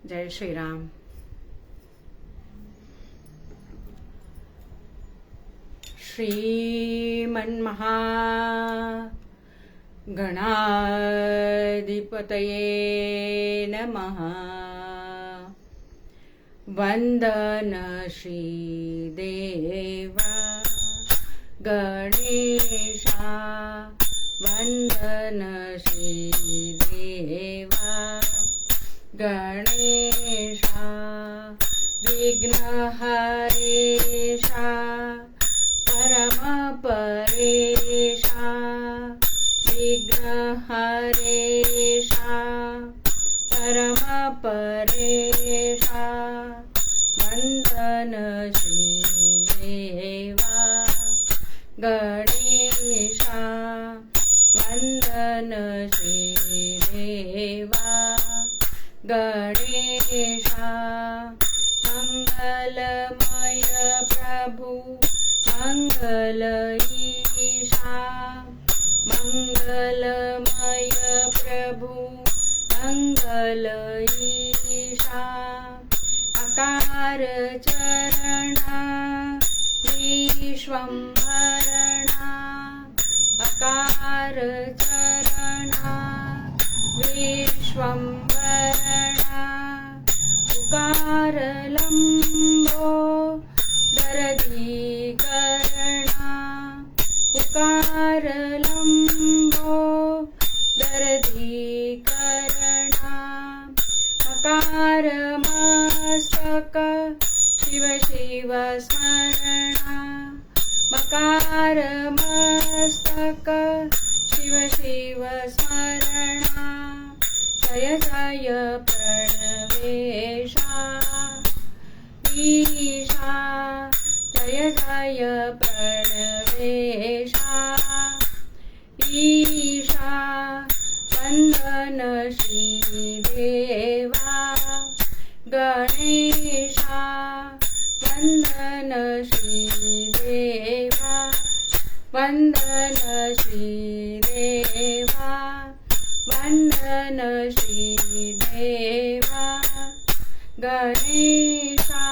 जय श्रीराम. श्रीमन्महा गणाधिपतये नमः. वंदन श्रीदेवा गणेशा. वंदन श्रीदेवा गणेशा. विघ्नहरेशा परमपरेशा. विघ्नहरेशा परमपरेशा. वंदन श्रीदेवा गणेशा. वंदन श्रीदेवा गणेशा. मंगलमय प्रभु मंगल ईशा. मंगलमय प्रभु मंगल ईशा. अकार चरणा विश्वंभरणा. अकार चरणा विश्वंभरणा. उकार लंबो दरदीकरणा. उकार लंबो दरदीकरणा. मकार मस्तक शिव शिव स्मरणा. मकार मस्तक शिव शिव स्मरणा. जय जय प्रणवेशा ईशा. जय जय प्रणवेशा ईशा. वंदन श्रीदेवा गणेशा. वंदन श्रीदेवा. वंदन श्रीदेवा. वंदन श्रीदेवा गणेशा.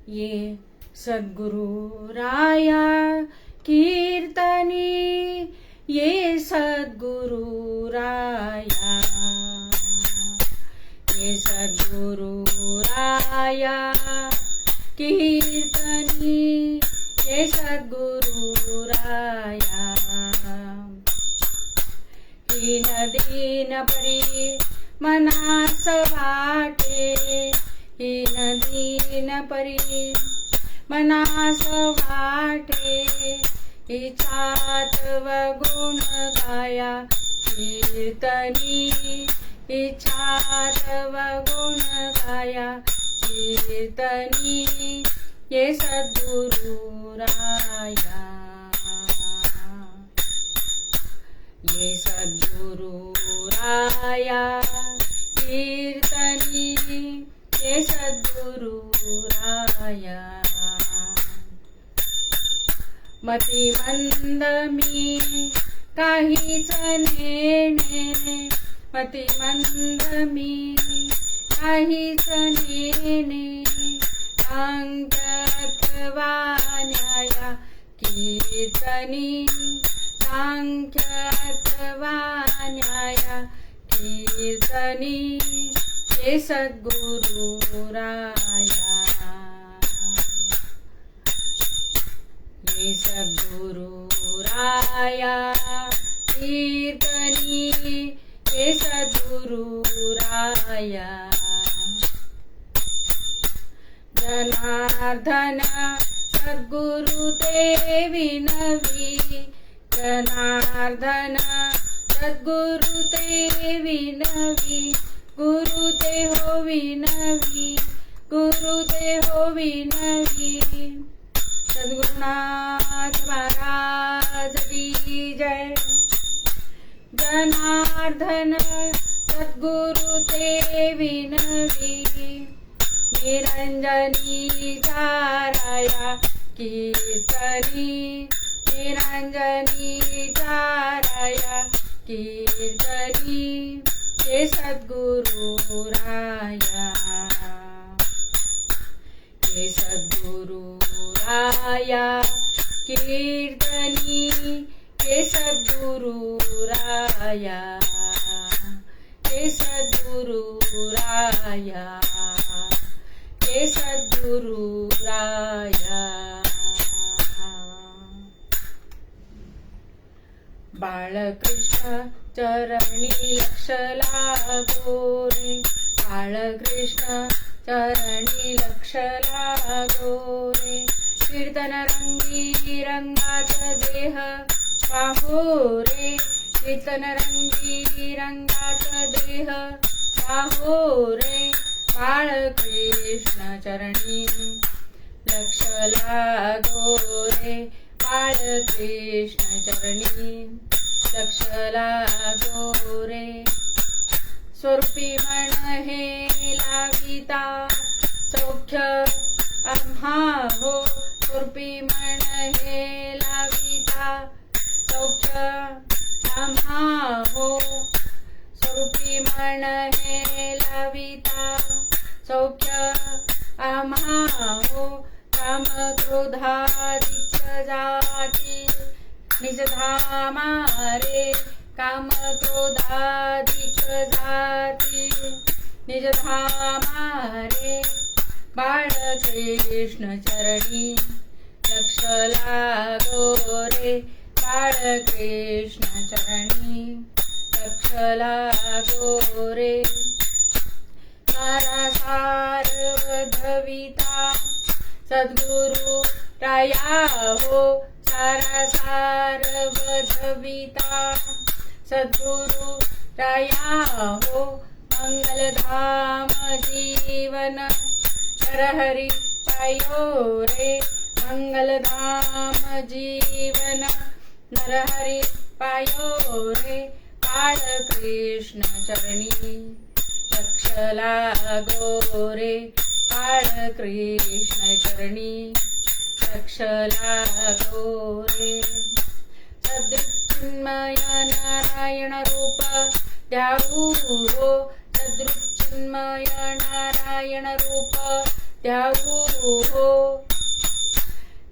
ये सद्गुरु राया कीर्तनी. ये सद्गुरु राया. ये सद्गुरु राया कीर्तनी. ये सद्गुरु राया. हीन दीन परी मनास वाटे. हीन दीन परी मनास वाटे. इच्छातव गुण गाया कीर्तनी. इच्छातव गुण गाया कीर्तनी. ये सद्गुरु राया. ये सद्गुरु राया कीर्तनी. ये सद्गुरु राया. मतिमंद मी काहीच नेणे. मतिमंद मी काहीच नेणे. सांख्याथवा न्याया कीर्तनी. सांख्याथवा न्याया कीर्तनी. ये सद्गुरु राया. ये सद्गुरु राया कीर्तनी. ये सद्गुरु राया. जनार्दन सद्गुरु ते विनवी. जनार्दन सद्गुरु ते विनवी. गुरु ते हो विनवी. गुरु ते हो विनवी. सद्गुरुनाथ महाराज की जय. जनार्दन सद्गुरु ते विनवी. निरंजनी चाराया कीर्तनी. निरंजनी चाराया कीर्तनी हे सद्गुरु राया, हे सद्गुरु राया कीर्तनी हे सद्गुरु राया, हे सद्गुरु राया, हे सद्गुरु राया. बाळकृष्ण चरणी लक्ष लागो रे, बाळकृष्ण चरणी लक्ष लागो रे. कीर्तन रंगी रंगात देह पाहो रे, कीर्तन रंगी रंगात देह पाहो रे. बाळकृष्ण चरणी लक्ष लागो रे, बाळकृष्ण चरणी लक्ष लागो रे. स्वरूपी मन हे लाविता सौख्य आम्हा हो, स्वरूपी मन हे लाविता सौख्य आम्हा हो, स्वरूपी मन हे लाविता सौख्य आम्हा हो. काम क्रोधादिक जाती निज धामा रे, काम क्रोधादिक जाती निज धामा रे. बाळकृष्ण चरणी लक्ष लागो रे, बाळकृष्ण चरणी लक्ष लागो रे. सारासार वधविता सद्गुरु राया हो, सारासार वधविता सद्गुरु राया हो. मंगलधाम जीवन नरहरि पायो रे, मंगलधाम जीवन नरहरि पायो रे. बाळकृष्ण चरणी लक्ष लागो रे, बाळकृष्ण चरणी लक्ष लागो रे. सदृक्चिन्मय नारायण रूप द्याऊ हो, सदृक्चिन्मय नारायण रूप द्याऊ हो.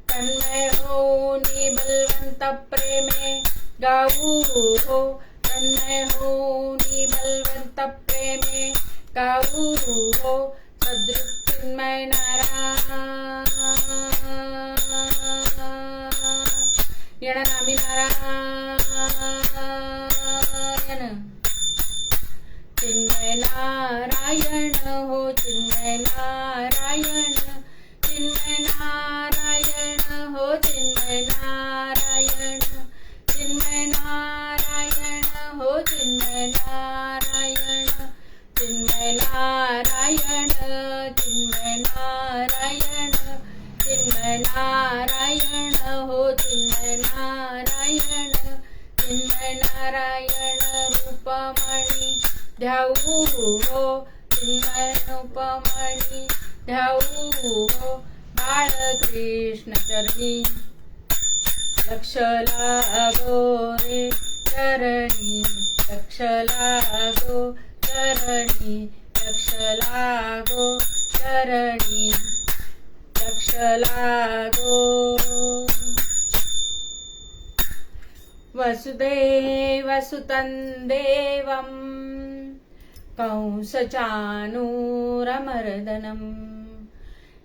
तन्मय होनी बलवंत प्रेमे गाऊ हो, तन्मय होनी बलवंत प्रेमे गाऊ हो. सदृक्चिन्मय नारायण नामी नारायण, चिन्मय नारायण हो, चिन्मय नारायण, चिन्मय नारायण हो, चिन्मय नारायण, चिन्मय नारायण हो, चिन्मय नारायण, चिन्मय नारायण, चिन्मय नारायण, चिन्मय नारायण हो, चिन्मय नारायण, चिन्मय नारायण रूपमणि ध्याऊ हो, चिन्मय रूपमणि ध्याऊ हो. बाळकृष्ण चरणी लक्ष लागो रे, चरणी लक्ष लागो, चरणी लक्ष लागो, चरणी लक्ष लागो. वसुदेवसुतं देवं कंसचाणूरमर्दनं,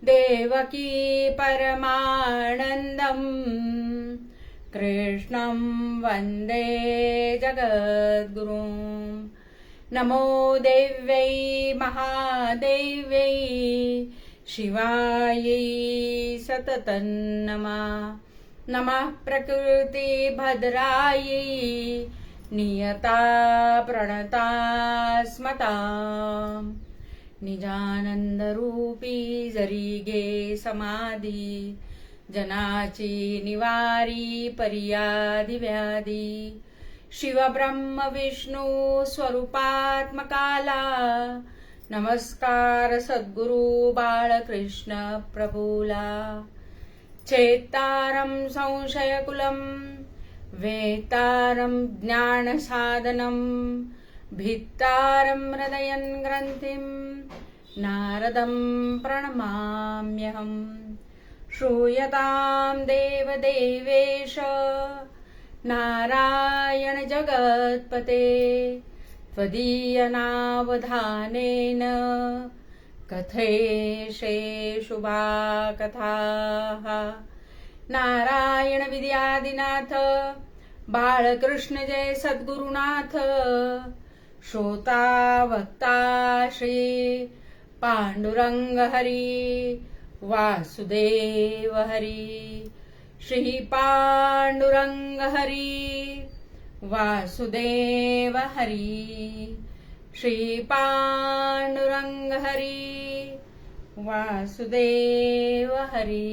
देवकी परमानन्दं कृष्णं वन्दे जगद्गुरुं. नमो देव्यै महादेव्यै शिवायै सततं नमः. नमः प्रकृतिभद्रायै नियता प्रणता स्मता. निजानंदरूपी जरी गे समाधी, जनाची निवारी पर्यादी व्याधी. शिवब्रह्म विष्णू स्वरूपात्मकाला, नमस्कार सद्गुरु बाळकृष्ण प्रभूला. चेत्तारं संशयकुलं वेतारं ज्ञानसाधनं भित्तारं हृदयं ग्रन्थिं नारदं प्रणमाम्यहम् श्रूयतां देवदेवेश नारायण जगत्पते त्वदीयनावधानेन कथयेषे शुभा कथाः नारायण विद्यादिनाथ बाळकृष्ण जय सद्गुरुनाथ श्रोता वक्ता श्री पांडुरंग हरी वासुदेव हरी श्री पांडुरंग हरी वासुदेव हरी श्री पांडुरंग हरी वासुदेव हरी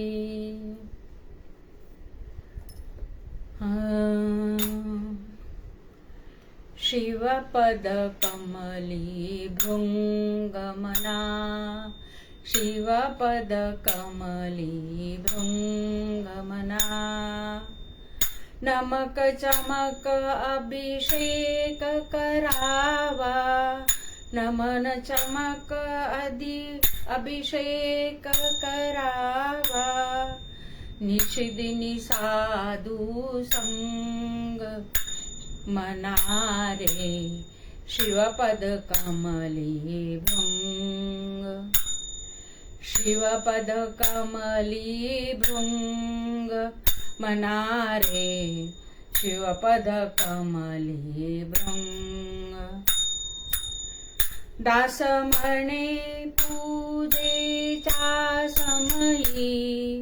शिवपदकमली भृङ्गमना शिवपदकमली भृङ्गमना नमक चमक अभिषेक करावा नमन चमक अभिषेक करावा निषिदिनी साधू संग मनारे शिवपद कमली भृंग शिवपद कमली भृंग मनारे शिवपद कमली भृंग दास म्हणे पूजेच्या समयी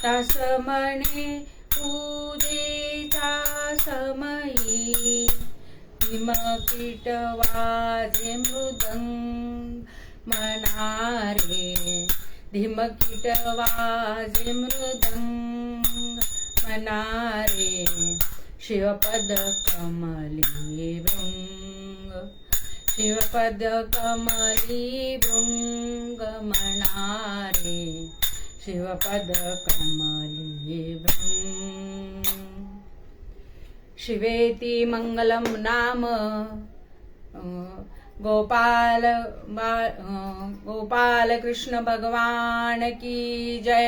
दास म्हणे पूजेच्या समयी हिमकीट वाजे मृदंग मनारे धीमकीट वाजे मृदंग मनारे शिवपद कमली भृंग शिवपद कमली भृंग मनारे शिवपद कमली भृंग शिवेति मंगलम नाम गोपाल कृष्ण भगवान की जय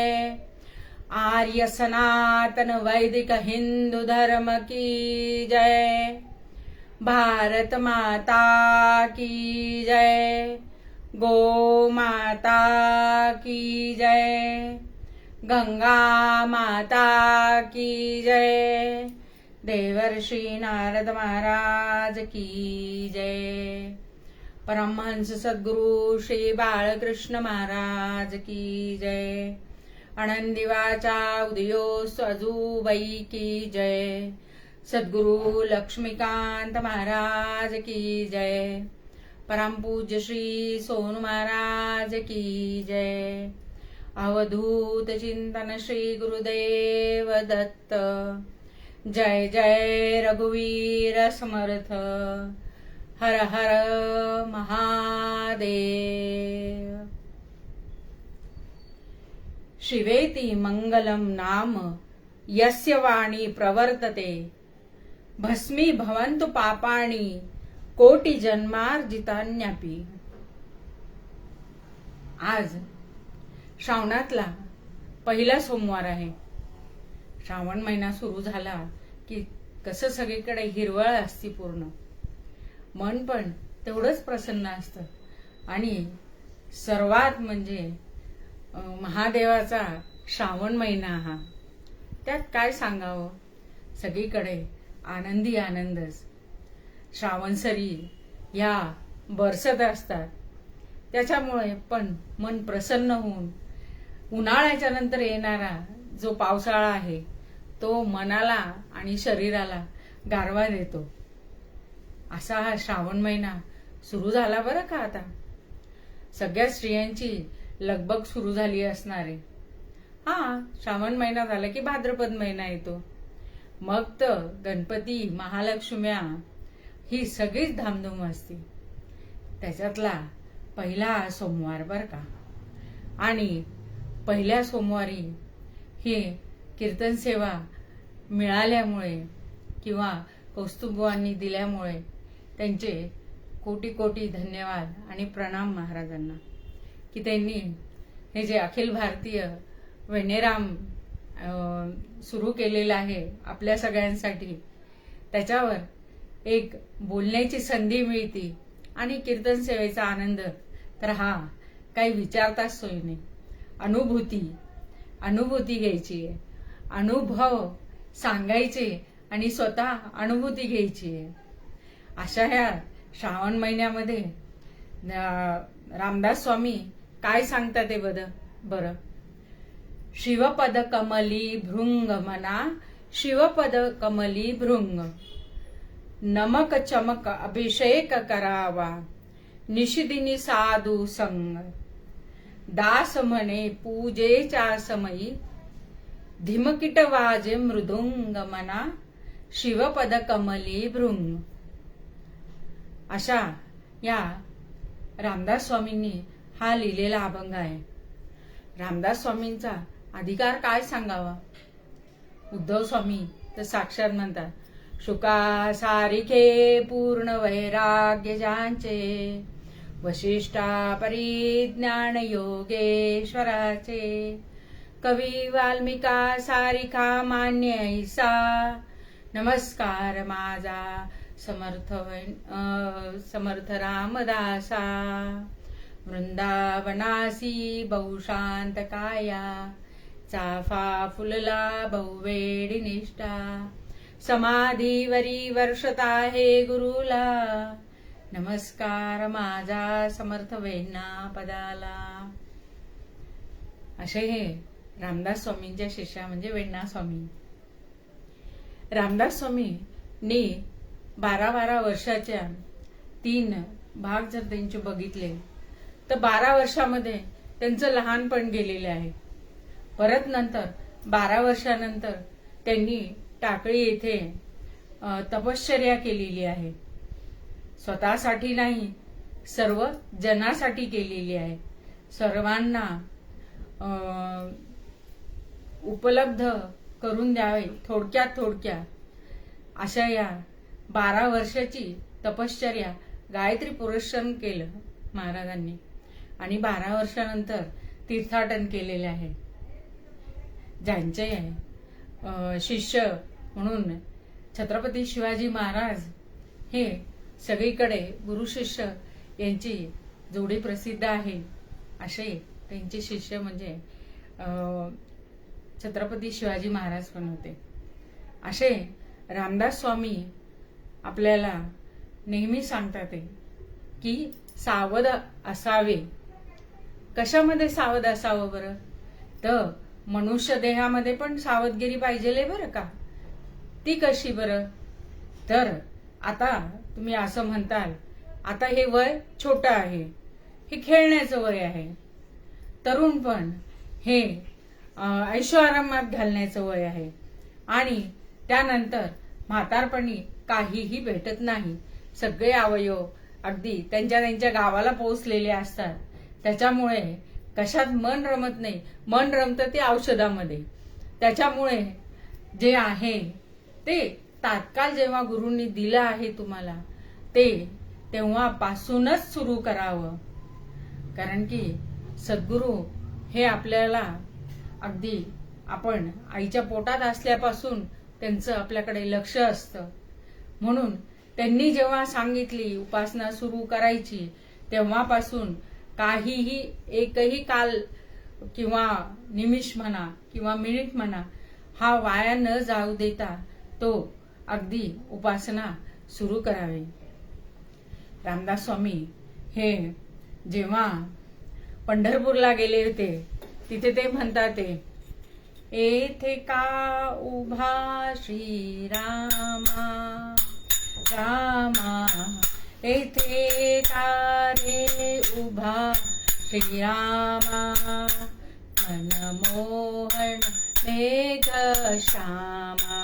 आर्य सनातन वैदिक हिंदू धर्म की जय भारत माता की जय गो माता की जय गंगा माता की जय देवर्षि नारद महाराज की जय परमहंस सद्गुरु श्री बाळकृष्ण महाराज की जय आनंदी वाचा उदयो स्वजूबाई की जय सद्गुरु लक्ष्मीकांत महाराज की जय परम पूज्य श्री सोनू महाराज की जय अवधूत चिंतन श्री गुरुदेव दत्त जय जय रघुवीर समर्थ हर हर महादेव शिवेति मंगलम नाम यस्य वाणी प्रवर्तते भस्मी भवन्तु पापाणि कोटि जन्मार्जितान्यपि। आज श्रावणातला पहिला सोमवार आहे। श्रावण महिना सुरू झाला की कसं सगळीकडे हिरवळ असते, पूर्ण मन पण तेवढंच प्रसन्न असतं। आणि सर्वात म्हणजे महादेवाचा श्रावण महिना हा, त्यात काय सांगावं, सगळीकडे आनंदी आनंदच। श्रावणसरी या बरसत असतात, त्याच्यामुळे पण मन प्रसन्न होऊन उन्हाळ्याच्या नंतर येणारा जो पावसाळा आहे तो मनाला आणि शरीराला गारवा देतो। असा हा श्रावण महिना सुरू झाला बरं का। आता सगळ्या स्त्रियांची लगबग सुरू झाली असणार आहे। श्रावण महिना झाला की भाद्रपद महिना येतो, मग तर गणपती महालक्ष्म्या ही सगळीच धामधूम असते। त्याच्यातला पहिला सोमवार बर का। आणि पहिल्या सोमवारी ही कीर्तन सेवा मिळाल्यामुळे किंवा कौस्तुभवांनी दिल्यामुळे त्यांचे कोटी कोटी धन्यवाद आणि प्रणाम महाराजांना, की त्यांनी हे जे अखिल भारतीय वेणेराम सुरू केलेलं आहे आपल्या सगळ्यांसाठी, त्याच्यावर एक बोलण्याची संधी मिळते आणि कीर्तन सेवेचा आनंद तर हा काही विचारताच सोय नाही. अनुभूती घ्यायची आहे, अनुभव सांगायचे आणि स्वतः अनुभूती घ्यायची आहे. अशा ह्या श्रावण महिन्यामध्ये रामदास स्वामी काय सांगतात ते बरं. शिवपद कमली भृंग मना, शिवपद कमली भृंग, नमक चमक अभिषेक करावा, निशिदिनी साधू संग, दास म्हणे पूजेच्या समयी, धिमकिट वाजे मृदुंग मना, शिवपद कमली भृंग. अशा या रामदास स्वामींनी हा लिहिलेला अभंग आहे. रामदास स्वामींचा अधिकार काय सांगावा. उद्धव स्वामी तर साक्षात म्हणतात, शुका सारिखे पूर्ण वैराग्य ज्यांचे, वशिष्ठा परिज्ञान योगेश्वराचे, कवी वाल्मिका सारिखा मान्य ऐसा, नमस्कार माझा समर्थ रामदासा, वृंदावनासी बहुशांत काया, चाफा फुलला बहुवेडी निष्ठा, समाधीवरी वर्षता हे गुरुला, नमस्कार माझा समर्थ वेण्णा पदाला. असे हे रामदास स्वामींच्या शिष्या म्हणजे वेण्णा स्वामी. रामदास स्वामींनी 12 वर्षाच्या 3 भाग जर त्यांचे बघितले तर 12 वर्षामध्ये त्यांचं लहानपण गेलेलं आहे. परत नंतर 12 वर्षानंतर त्यांनी टाकळी येथे तपश्चर्या केलेली आहे. स्वतःसाठी नाही, सर्व जनासाठी केलेली आहे. सर्वांना उपलब्ध करून द्यावे थोडक्यात अशा या 12 वर्षाची तपश्चर्या गायत्री पुरस्सन केलं महाराजांनी आणि 12 वर्षानंतर तीर्थाटन केलेले आहे. ज्यांचे शिष्य म्हणून छत्रपती शिवाजी महाराज हे सगळीकडे गुरु शिष्य यांची जोडी प्रसिद्ध आहे. असे त्यांचे शिष्य म्हणजे छत्रपती शिवाजी महाराज पण होते. असे रामदास स्वामी आपल्याला नेहमी सांगतात की सावध असावे. कशामध्ये सावध असावं बरं, तर मनुष्य देहामध्ये पण सावधगिरी पाहिजे बरं का. ती कशी बरं, तर आता तुम्ही असं म्हणताल, आता हे वय छोटं आहे, हे खेळण्याचं वय आहे. तरुणपण हे ऐशोआरामात घालण्याचं वय आहे आणि त्यानंतर म्हातारपणी काहीही भेटत नाही. सगळे अवयव अगदी त्यांच्या गावाला पोहोचलेले असतात. त्याच्यामुळे कशात मन रमत नाही. मन रमतं ते औषधामध्ये. त्याच्यामुळे जे आहे ते तात्काळ जेव्हा गुरूंनी दिलं आहे तुम्हाला ते तेव्हापासूनच सुरू करावं. कारण की सद्गुरू हे आपल्याला अगदी आपण आईच्या पोटात असल्यापासून त्यांचं आपल्याकडे लक्ष असतं. म्हणून त्यांनी जेव्हा सांगितली उपासना सुरू करायची तेव्हापासून काहीही एकही काल किंवा निमिष म्हणा किंवा मिनिट म्हणा हा वाया न जाऊ देता तो अगदी उपासना सुरू करावी. रामदास स्वामी हे जेव्हा पंढरपूरला गेले होते तिथे ते म्हणतात, येथे का उभा श्रीरामा रामा, येथे का रे उभा श्रीरामा, मनमोहन मेघ श्यामा,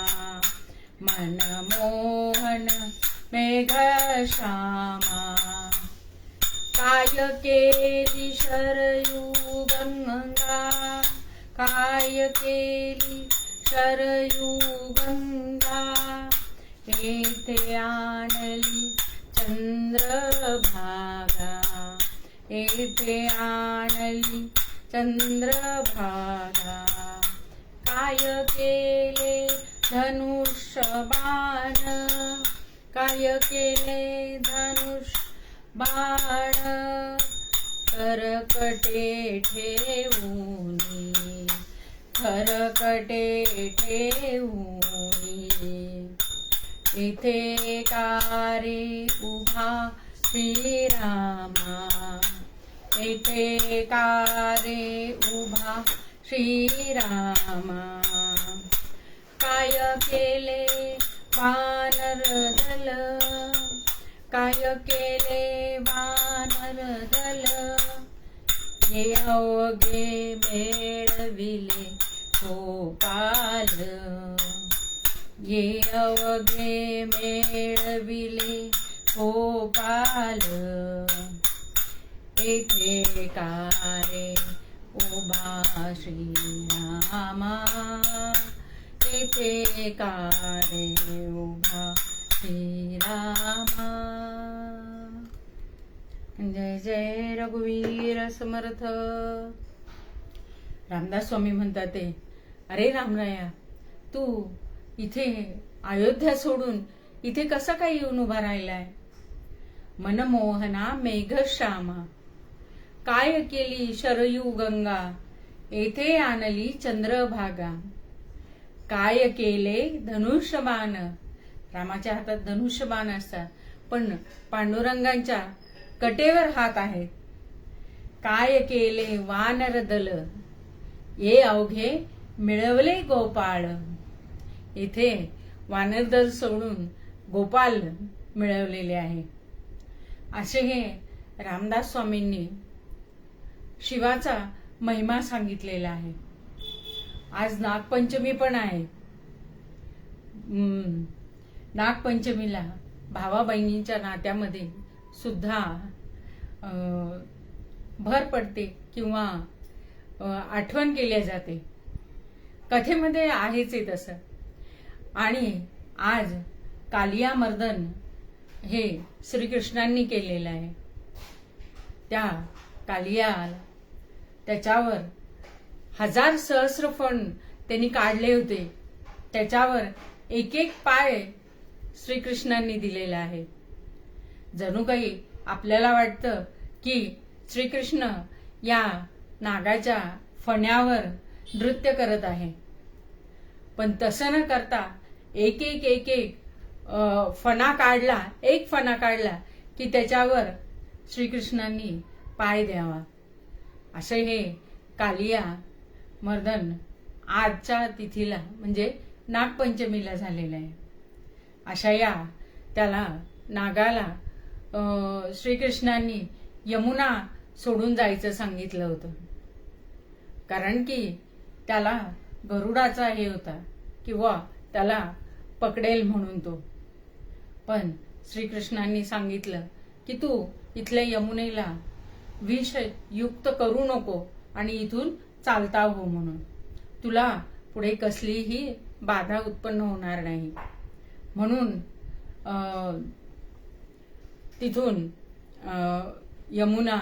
मनमोहन मेघ श्यामा, काय केली शरयू गंगा, काय केली शरयू गंगा, येथे आणली चंद्रभागा, येथे आणली चंद्रभागा, काय केले धनुष्यबाण, काय केले धनुष्यबाण, करकटे ठेवूनी, करकटे ठेवूनी, इथे कारे उभा श्रीरामा, इथे कारे उभा श्रीरामा, काय केले वानर दल, काय केले वानर दल, ये अवघे मेळविले गोपाल, ये अवघे मेळविले गोपाल, येथे कारे उभा श्रीरामा, येथे कारे उभा श्रीरामा. जय जय रघुवीर समर्थ. रामदास स्वामी म्हणतात ते, अरे रामराया, तू इथे अयोध्या सोडून इथे कसा काय येऊन उभा राहिलाय? मनमोहना मेघश्यामा, काय केली शरयू गंगा, येथे आणली चंद्रभागा, काय केले धनुष्यबाण. रामाच्या हातात धनुष्यबाण असतात, पण पांडुरंगांच्या कटेवर हात आहे. काय केले वानर दल, ये अवघे मिळवले गोपाळ, येथे वानर दल सोडून गोपाल मिळवलेले आहे. असे हे रामदास स्वामींनी शिवाचा महिमा सांगितलेला आहे. आज नागपंचमी पण आहे. नागपंचमीला भावा बहिणींच्या नात्यामध्ये सुद्धा भर पडते किंवा आठवण केली जाते. कथेमध्ये आहेच आहे तसं. आणि आज कालिया मर्दन हे श्रीकृष्णांनी केलेलं आहे. त्या कालियाला त्याच्यावर 1000 सहस्र फण त्यांनी काढले होते. त्याच्यावर एक एक पाय श्रीकृष्णांनी दिलेला आहे. जणू काही आपल्याला वाटतं की श्रीकृष्ण या नागाच्या फण्यावर नृत्य करत आहे, पण तसं न करता एक एक एक एक फणा काढला, एक फणा काढला की त्याच्यावर श्रीकृष्णांनी पाय द्यावा. असे हे कालिया मर्दन आजच्या तिथीला म्हणजे नागपंचमीला झालेलं आहे. अशा या त्याला नागाला श्रीकृष्णांनी यमुना सोडून जायचं सांगितलं होतं, कारण की त्याला गरुडाचा हे होता किंवा त्याला पकडेल म्हणून तो. पण श्रीकृष्णांनी सांगितलं की तू इथल्या यमुनेला विष युक्त करू नको आणि इथून चालता हो म्हणून. तुला पुढे कसलीही बाधा उत्पन्न होणार नाही म्हणून तिथून यमुना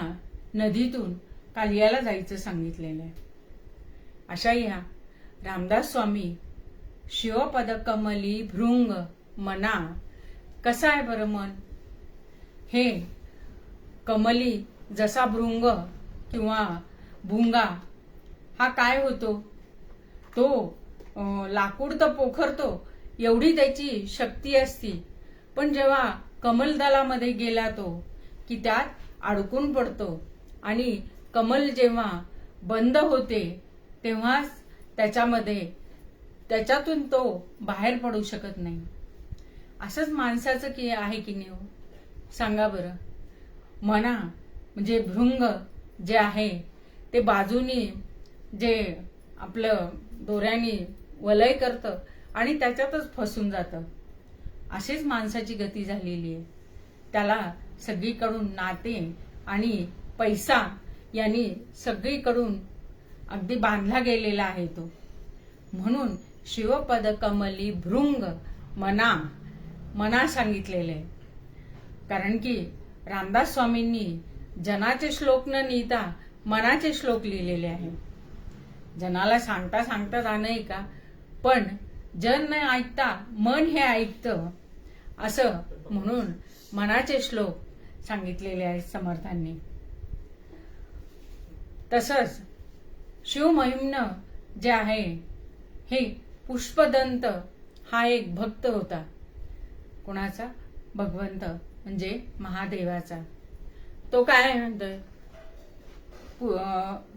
नदीतून कालियाला जायचं सांगितलेलं आहे. अशा या रामदास स्वामी शिवपद कमली भृंग मना. कसा आहे बरं मन? हे कमली जसा भृंग किंवा भुंगा हा काय होतो, तो लाकूड तर पोखरतो एवढी त्याची शक्ती असती, पण जेव्हा कमलदलामध्ये गेला तो की त्यात अडकून पडतो आणि कमल जेव्हा बंद होते तेव्हाच त्याच्यातून तो बाहेर पडू शकत नाही. असंच माणसाचं की आहे की नाही हो? सांगा बरं. मना म्हणजे भृंग जे आहे ते बाजूनी जे आपलं दोऱ्याने वलय करतं आणि त्याच्यातच फसून जातं. अशीच माणसाची गती झालेली आहे. त्याला सगळीकडून नाते आणि पैसा यांनी सगळीकडून अगदी बांधला गेलेला आहे तो. म्हणून शिवपद कमली भृंग मना मना सांगितलेले आहे. कारण की रामदास स्वामींनी जनाचे श्लोक न लिहिता मनाचे श्लोक लिहिलेले आहे. जनाला सांगता सांगता जाणं का, पण जन न ऐकता मन हे ऐकतं, असं म्हणून मनाचे श्लोक सांगितलेले आहेत समर्थांनी. तसंच शिवमहिम्न जे आहे हे पुष्पदंत हा एक भक्त होता. कोणाचा? भगवंत म्हणजे महादेवाचा. तो काय म्हणतोय?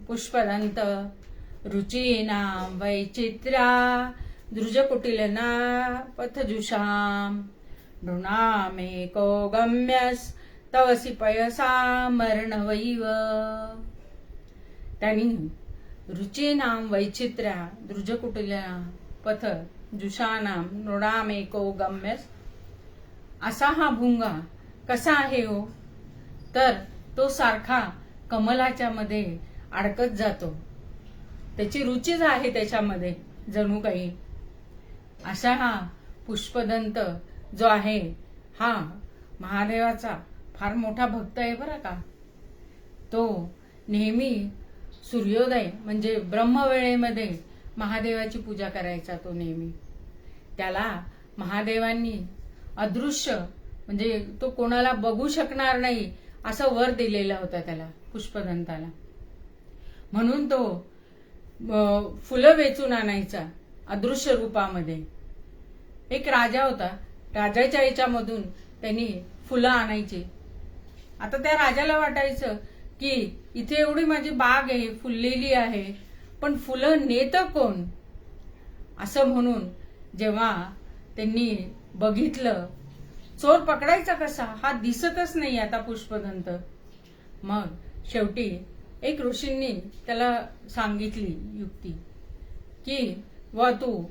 पुष्पदंत रुचीनां वैचित्र्या दृजकुटिलना पथजुषाम नृणामेको गम्यस तवसी पयसा मरणवैव. त्यांनी रुचीनां वैचित्र्या दृजकुटिलना पथजुषानां नृणामेको गम्यस असा हा भुंगा कसा आहे हो? तर तो सारखा कमलाच्या मध्ये अडकत जातो. त्याची रुचीच आहे त्याच्यामध्ये जणू काही. असा हा पुष्पदंत जो आहे हा महादेवाचा फार मोठा भक्त आहे बरं का. तो नेहमी सूर्योदय म्हणजे ब्रह्मवेळेमध्ये महादेवाची पूजा करायचा तो नेहमी. त्याला महादेवांनी अदृश्य म्हणजे तो कोणाला बघू शकणार नाही असं वर दिलेला होता त्याला, पुष्पदंताला. म्हणून तो फुलं वेचून आणायचा अदृश्य रूपामध्ये. एक राजा होता, राजाच्या याच्यामधून त्यांनी फुलं आणायची. आता त्या राजाला वाटायचं की इथे एवढी माझी बाग आहे, फुललेली आहे, पण फुलं नेतं कोण? असं म्हणून जेव्हा त्यांनी बघितलं, चोर पकडायचा कसा, हा दिसतच नाही आता पुष्पदंत. मग शेवटी एक ऋषींनी त्याला सांगितली युक्ती की व तू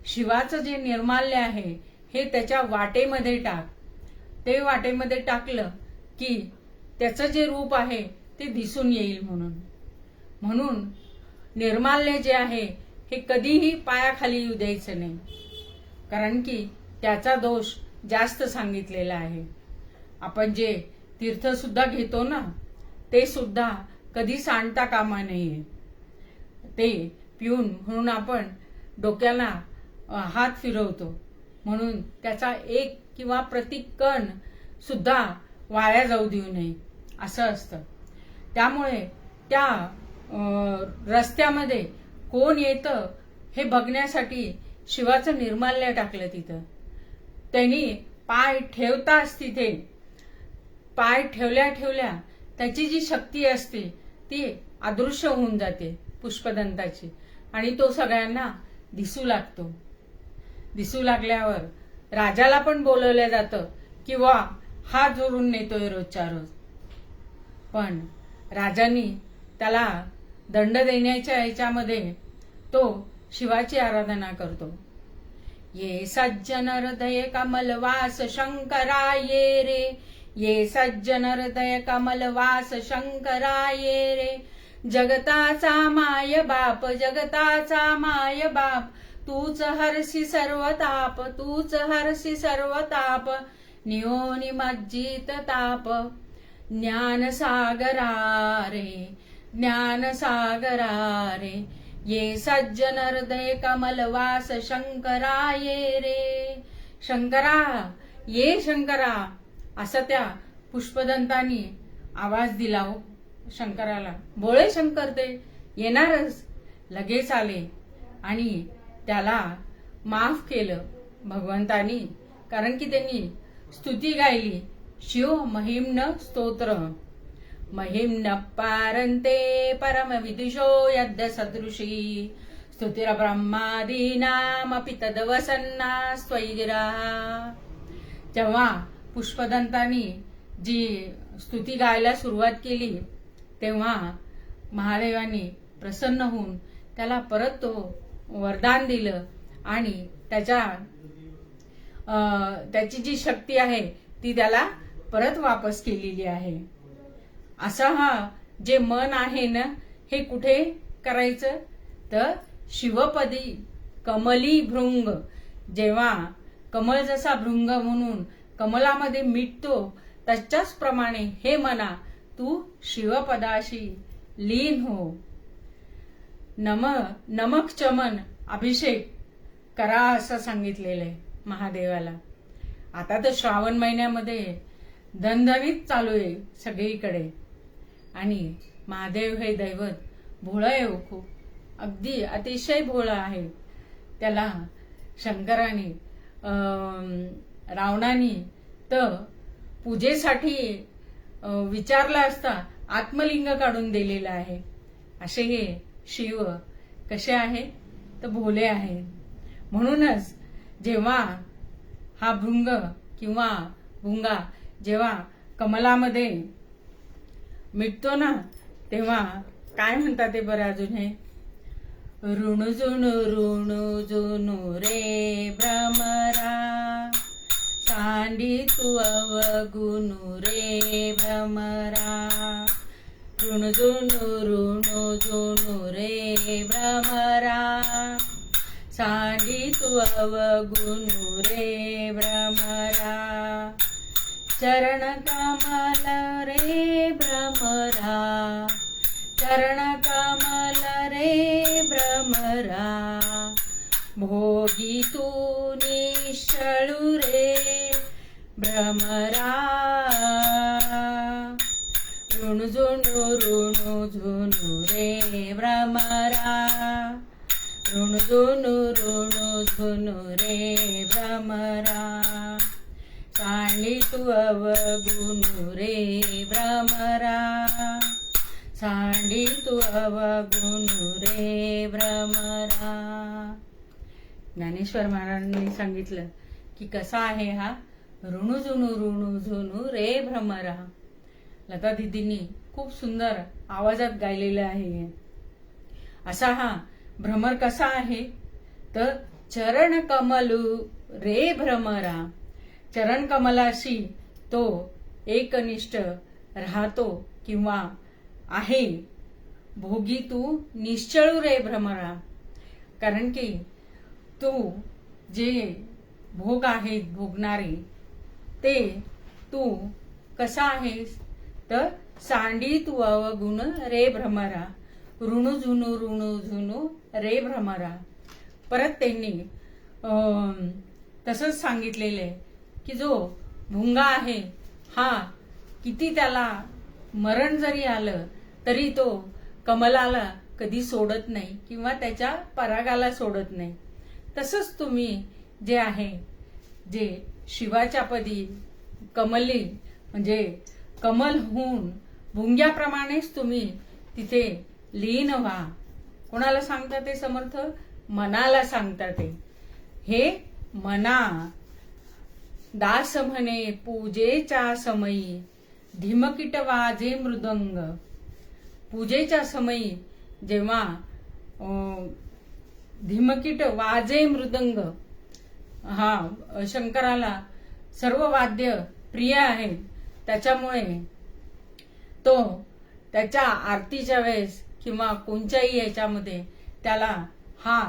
शिवाचं जे निर्माल्य आहे हे त्याच्या वाटेमध्ये टाक. ते वाटेमध्ये टाकलं की त्याचं जे रूप आहे ते दिसून येईल म्हणून निर्माल्य जे आहे हे कधीही पायाखाली येऊ द्यायचं नाही, कारण की त्याचा दोष जास्त सांगितलेला आहे. आपण जे तीर्थ सुद्धा घेतो ना, ते सुद्धा कधी सांडता कामा नये. ते पिऊन म्हणून आपण डोक्याला हात फिरवतो, म्हणून त्याचा एक किंवा प्रति कण सुद्धा वाया जाऊ देऊ नये असं असतं. त्यामुळे त्या रस्त्यामध्ये कोण येतं हे बघण्यासाठी शिवाचं निर्माल्य टाकलं तिथं. त्यांनी पाय ठेवताच तिथे पाय ठेवल्या ठेवल्या त्याची जी शक्ती असते ती अदृश्य होऊन जाते पुष्पदंताची, आणि तो सगळ्यांना दिसू लागतो. दिसू लागल्यावर राजाला पण बोलवलं जातं किंवा हात जोडून नेतोय रोजच्या रोज. पण राजांनी त्याला दंड देण्याच्या ह्याच्यामध्ये तो शिवाची आराधना करतो. ये सज्जन हृदय कमलवास शंकराये रे, ये सज्जन हृदय कमलवास शंकराये रे. जगताचा माय बाप, जगताचा माय बाप, तूच हरसी सर्वताप, तूच हरसी सर्वताप. नियोनी मज्जित ताप, ज्ञान सागरा रे, ज्ञान सागरा रे. ये सज्जन हृदय कमलवास शंकरा ये रे. शंकरा, ये शंकरा, असं त्या पुष्पदंतानी आवाज दिला हो शंकराला. भोळे शंकर ते येणारच, लगेच आले आणि त्याला माफ केलं भगवंतानी, कारण की त्यांनी स्तुती गायली. शिव महिम्न स्तोत्र. महिम्न पारंते परम विदुषो यद्य सदृशी स्तुतिर ब्रह्मादीनामपि तदवसन्ना स्वैगिरा. जेव्हा पुष्पदंतानी जी स्तुती गायला सुरुवात केली तेव्हा महादेवानी प्रसन्न होऊन त्याला परत तो वरदान दिलं आणि त्याची जी शक्ती आहे ती त्याला परत वापस केलेली आहे. असा हा जे मन आहे ना, हे कुठे करायचं तर शिवपदी कमली भृंग. जेव्हा कमळ जसा भृंग म्हणून कमलामध्ये मिटतो, तच्याच प्रमाणे हे मना तू शिवपदाशी लीन हो. नमक चमन अभिषेक करा असं सांगितलेलं आहे महादेवाला. आता तर श्रावण महिन्यामध्ये दणदणीत चालू आहे सगळीकडे. आणि महादेव हे दैवत भोळं आहे हो खूप, अगदी अतिशय भोळं आहे. त्याला शंकराने रावणाने तर पूजेसाठी विचारला असता आत्मलिंग काढून दिलेलं आहे. असे हे शिव कसे आहेत तर भोले आहेत. म्हणूनच जेव्हा हा भृंग किंवा भुंगा जेव्हा कमलामध्ये मिटतो ना, तेव्हा काय म्हणतात ते बरं अजून हे, ऋणू जुनू रे भ्रमरा, सांडी तू अवगुणू रे भ्रमरा. ऋणू जुनू रे भ्रमरा, सांडी तू अवगुणू रे भ्रमरा. चरण कमल रे भ्रमरा, चरण कमल रे भ्रमरा. भोगी तू निश्चळू रे भ्रमरा. ऋणू जुनू रे भ्रमरा, ऋणू जुनू रे भ्रमरा. सांडी तू अवगुणू रे भ्रमरा, सांडी तू अवगुणू रे भ्रमरा. ज्ञानेश्वर महाराजांनी सांगितलं की कसा आहे हा ऋणू जुनू रे भ्रमरा. लता दीदींनी खूप सुंदर आवाजात गायलेलं आहे. असा हा भ्रमर कसा आहे तर चरण कमलू रे भ्रमरा. चरण कमलाशी तो एकनिष्ठ राहतो किंवा आहे. भोगी तू निश्चळू रे भ्रमरा. कारण की तू जे भोग आहेत भोगणारे ते तू कसा आहेस तर सांडी तू अवगुण रे भ्रमरा. ऋणू जुनू रे भ्रमरा. परत त्यांनी तसंच सांगितलेलं आहे की जो भुंगा आहे हा किती त्याला मरण जरी आलं तरी तो कमलाला कधी सोडत नाही किंवा त्याच्या परागाला सोडत नाही. तसंच तुम्ही जे आहे जे शिवाच्या पदी कमली म्हणजे कमल होऊन भुंग्याप्रमाणेच तुम्ही तिथे लीन व्हा. कोणाला सांगता ते समर्थ? मनाला सांगता ते. हे मना दास म्हणे पूजेच्या समयी धीमकीट वाजे मृदंग. पूजेच्या समयी जेव्हा धीमकीट वाजे मृदंग, हा शंकराला सर्व वाद्य प्रिय आहे. त्याच्यामुळे तो त्याच्या आरतीच्या वेळेस किंवा कोणत्याही याच्यामध्ये त्याला हा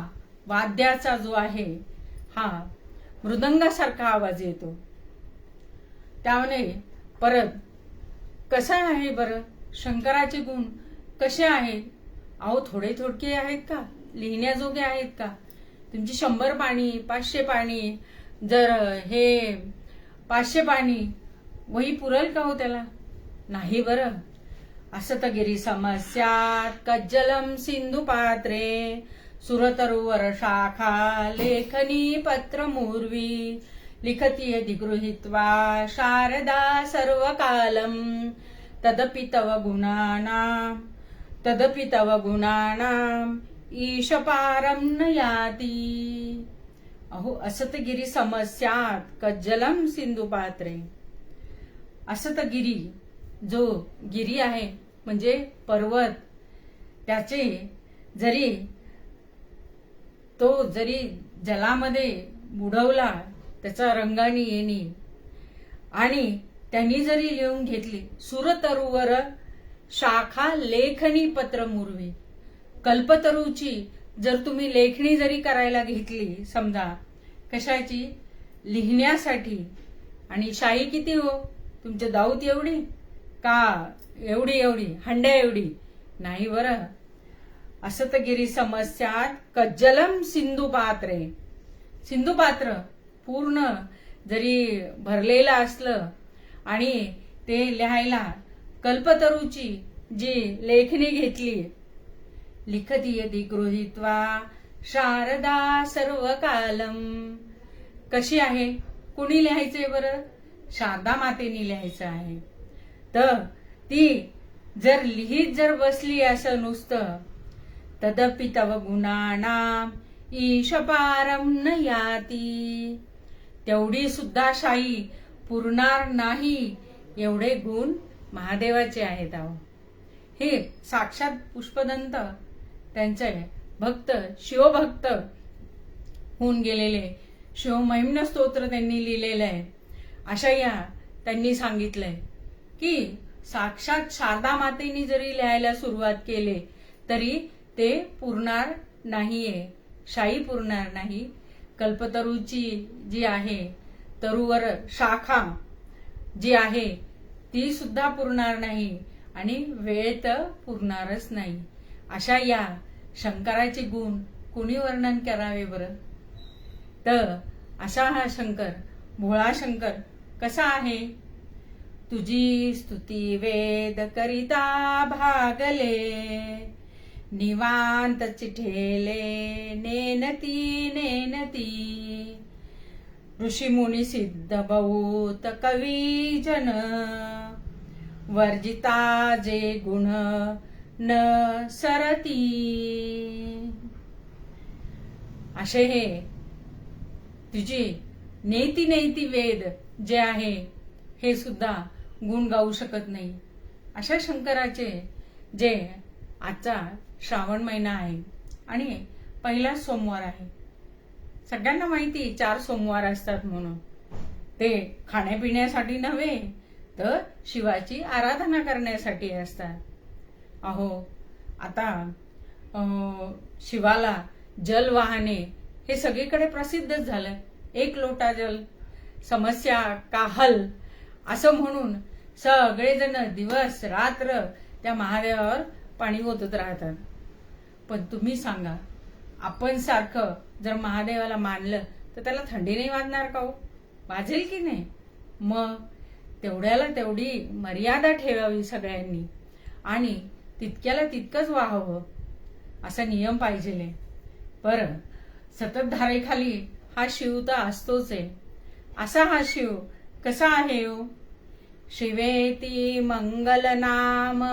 वाद्याचा जो आहे हा मृदंगासारखा आवाज येतो. त्यामुळे परत कसं आहे बरं शंकराचे गुण कसे आहेत? अहो थोडे थोडके आहेत का? लिहिण्याजोगे आहेत का? तुमची 100 पाणी 500 पाणी जर हे 500 पाणी वही पुरेल का हो त्याला? नाही बरं. असतगिरी समस्यात कज्जलम सिंधू पात्रे सुरतरुवर शाखा लेखनी पत्र मूर्वी लिखती यदि गृहीत्वा शारदा सर्वकालम तदपि तव गुणानाम ईशपारम न याती. अहो असतगिरी समस्यात कज्जलम सिंधू पात्रे. असतगिरी जो गिरी आहे म्हणजे पर्वत, त्याचे जरी जलामध्ये बुडवला त्याचा रंगाने येणे आणि त्यांनी जरी लिहून घेतली सुरतरुवर शाखा लेखनी पत्र मुरवी. कल्पतरूची जर तुम्ही लेखणी जरी करायला घेतली, समजा कशाची लिहिण्यासाठी. आणि शाही किती हो, तुमच्या दाऊत एवढी का, एवढी हंड्या एवढी नाही बरं. असतगिरी समस्यात कज्जलम सिंधू पात्रे. सिंधू पात्र पूर्ण जरी भरलेलं असलं आणि ते लिहायला कल्पतरूची जी लेखणी घेतली, लिखती यदि गृहीत्वा शारदा सर्व कालम. कशी आहे, कुणी लिहायचंय बरं, शारदा मातेनी लिहायचं आहे. तर ती जर लिहित जर बसली असं नुसतं, तदपि तव गुणानाम ईशपारम न याती. तेवढी सुद्धा शाई पुरणार नाही, एवढे गुण महादेवाचे आहेत. अहो, हे साक्षात पुष्पदंत त्यांचे भक्त, शिवभक्त होऊन गेलेले शिवमहिम्न स्तोत्र त्यांनी लिहिलेलं आहे. अशा या त्यांनी सांगितलंय की साक्षात शारदा मातेनी जरी लिहायला सुरुवात केली तरी ते पुरणार नाहीये, शाई पुरणार नाही. कल्पतरूची जी आहे, तरुवर शाखा जी आहे ती सुद्धा पुरणार नाही आणि वेळ तर पुरणारच नाही. अशा या शंकराचे गुण कुणी वर्णन करावे बरं. तर असा हा शंकर, भोळा शंकर कसा आहे. तुझी स्तुती वेद करिता भागले, निवांत चिठेले नेनती नेनती. ऋषीमुनी सिद्ध बहुत कवी जन, वर्जिता जे गुण न सरती. असे हे तुझी नेती नेती वेद जे आहे हे सुद्धा गुण गाऊ शकत नाही. अशा शंकराचे जे आजचा श्रावण महिना आहे आणि पहिला सोमवार आहे. सगळ्यांना माहिती 4 सोमवार असतात म्हणून. ते खाण्यापिण्यासाठी नव्हे तर शिवाची आराधना करण्यासाठी असतात. अहो, आता शिवाला जल वाहने हे सगळीकडे प्रसिद्धच झालं. 1 लोटा जल समस्या काहल असं म्हणून सगळेजण दिवस रात्र त्या महादेवावर पाणी ओतत राहतात. पण तुम्ही सांगा, आपण सारखं जर महादेवाला मानलं तर त्याला थंडी नाही वाजणार का हो? वाजेल की नाही? मग तेवढ्याला तेवढी मर्यादा ठेवावी सगळ्यांनी आणि तितक्याला तितकंच वाहावं असा नियम पाहिजे. पर सतत धारेखाली हा शिव तर असतोच आहे. असा हा शिव कसा आहे हो. शिवेती मंगल नाम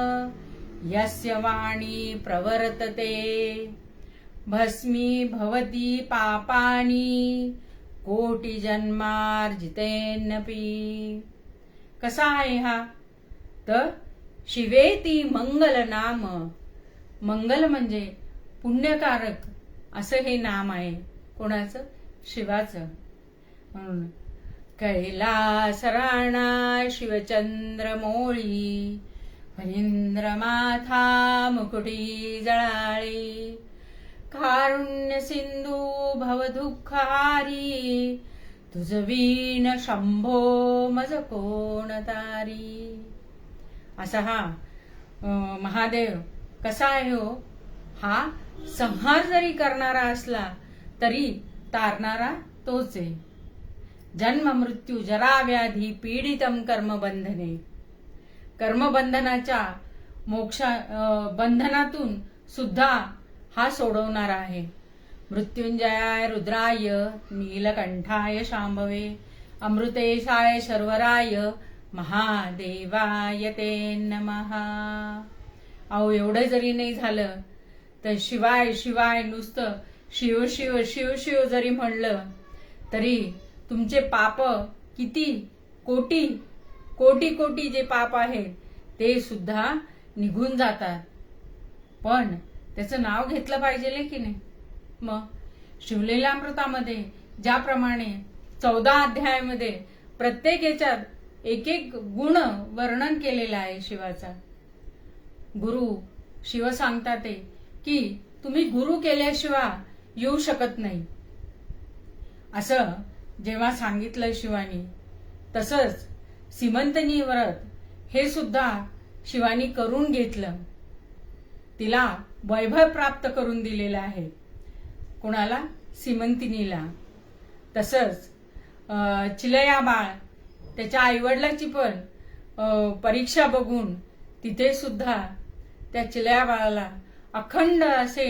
यस्य वाणी प्रवर्तते, भस्मी भवती पापानी कोटी जन्मार्जितेन्नपि. कसा आहे हा. तर शिवेती मंगल नाम, मंगल म्हणजे पुण्यकारक असं हे नाम आहे. कोणाचं? शिवाचं. म्हणून कैलास राणा शिवचंद्र मोळी, फणींद्र माथा मुकुटी जळाळी, कारुण्य सिंधू भवदुःखहारी, तुझ वीण शंभो मज कोण तारी. असा हा महादेव कसा आहे हो. हा संहार जरी करणारा असला तरी तारणारा तोच आहे. जन्म मृत्यू जरा व्याधी पीडितम कर्मबंधने. कर्मबंधनाच्या बंधनातून सुद्धा हा सोडवणारा आहे. मृत्युंजयाय रुद्राय नीलकंठाय शांभवे, अमृतेशाय शर्वराय महादेवाय ते नमः. अहो, एवढं जरी नाही झालं तर शिवाय शिवाय नुसतं शिव शिव शिव शिव जरी म्हणलं तरी तुमचे पाप किती कोटी कोटी कोटी जे पाप आहेत ते सुद्धा निघून जातात. पण त्याचं नाव घेतलं पाहिजे की नाही. मग शिवलीलामृतामध्ये ज्याप्रमाणे 14 अध्यायामध्ये प्रत्येक याच्यात एक एक गुण वर्णन केलेला आहे शिवाचा. गुरु शिव सांगतात की तुम्ही गुरु केल्याशिवाय येऊ शकत नाही. असं जेव्हा सांगितलं शिवानी, तसंच सीमंतनी व्रत हे सुद्धा शिवानी करून घेतलं. तिला वैभव प्राप्त करून दिलेलं आहे. कुणाला? सीमंतिनीला. तसंच चिलया बाळ त्याच्या आईवडिलाची पण परीक्षा बघून तिथे सुद्धा त्या चिलया बाळाला अखंड असे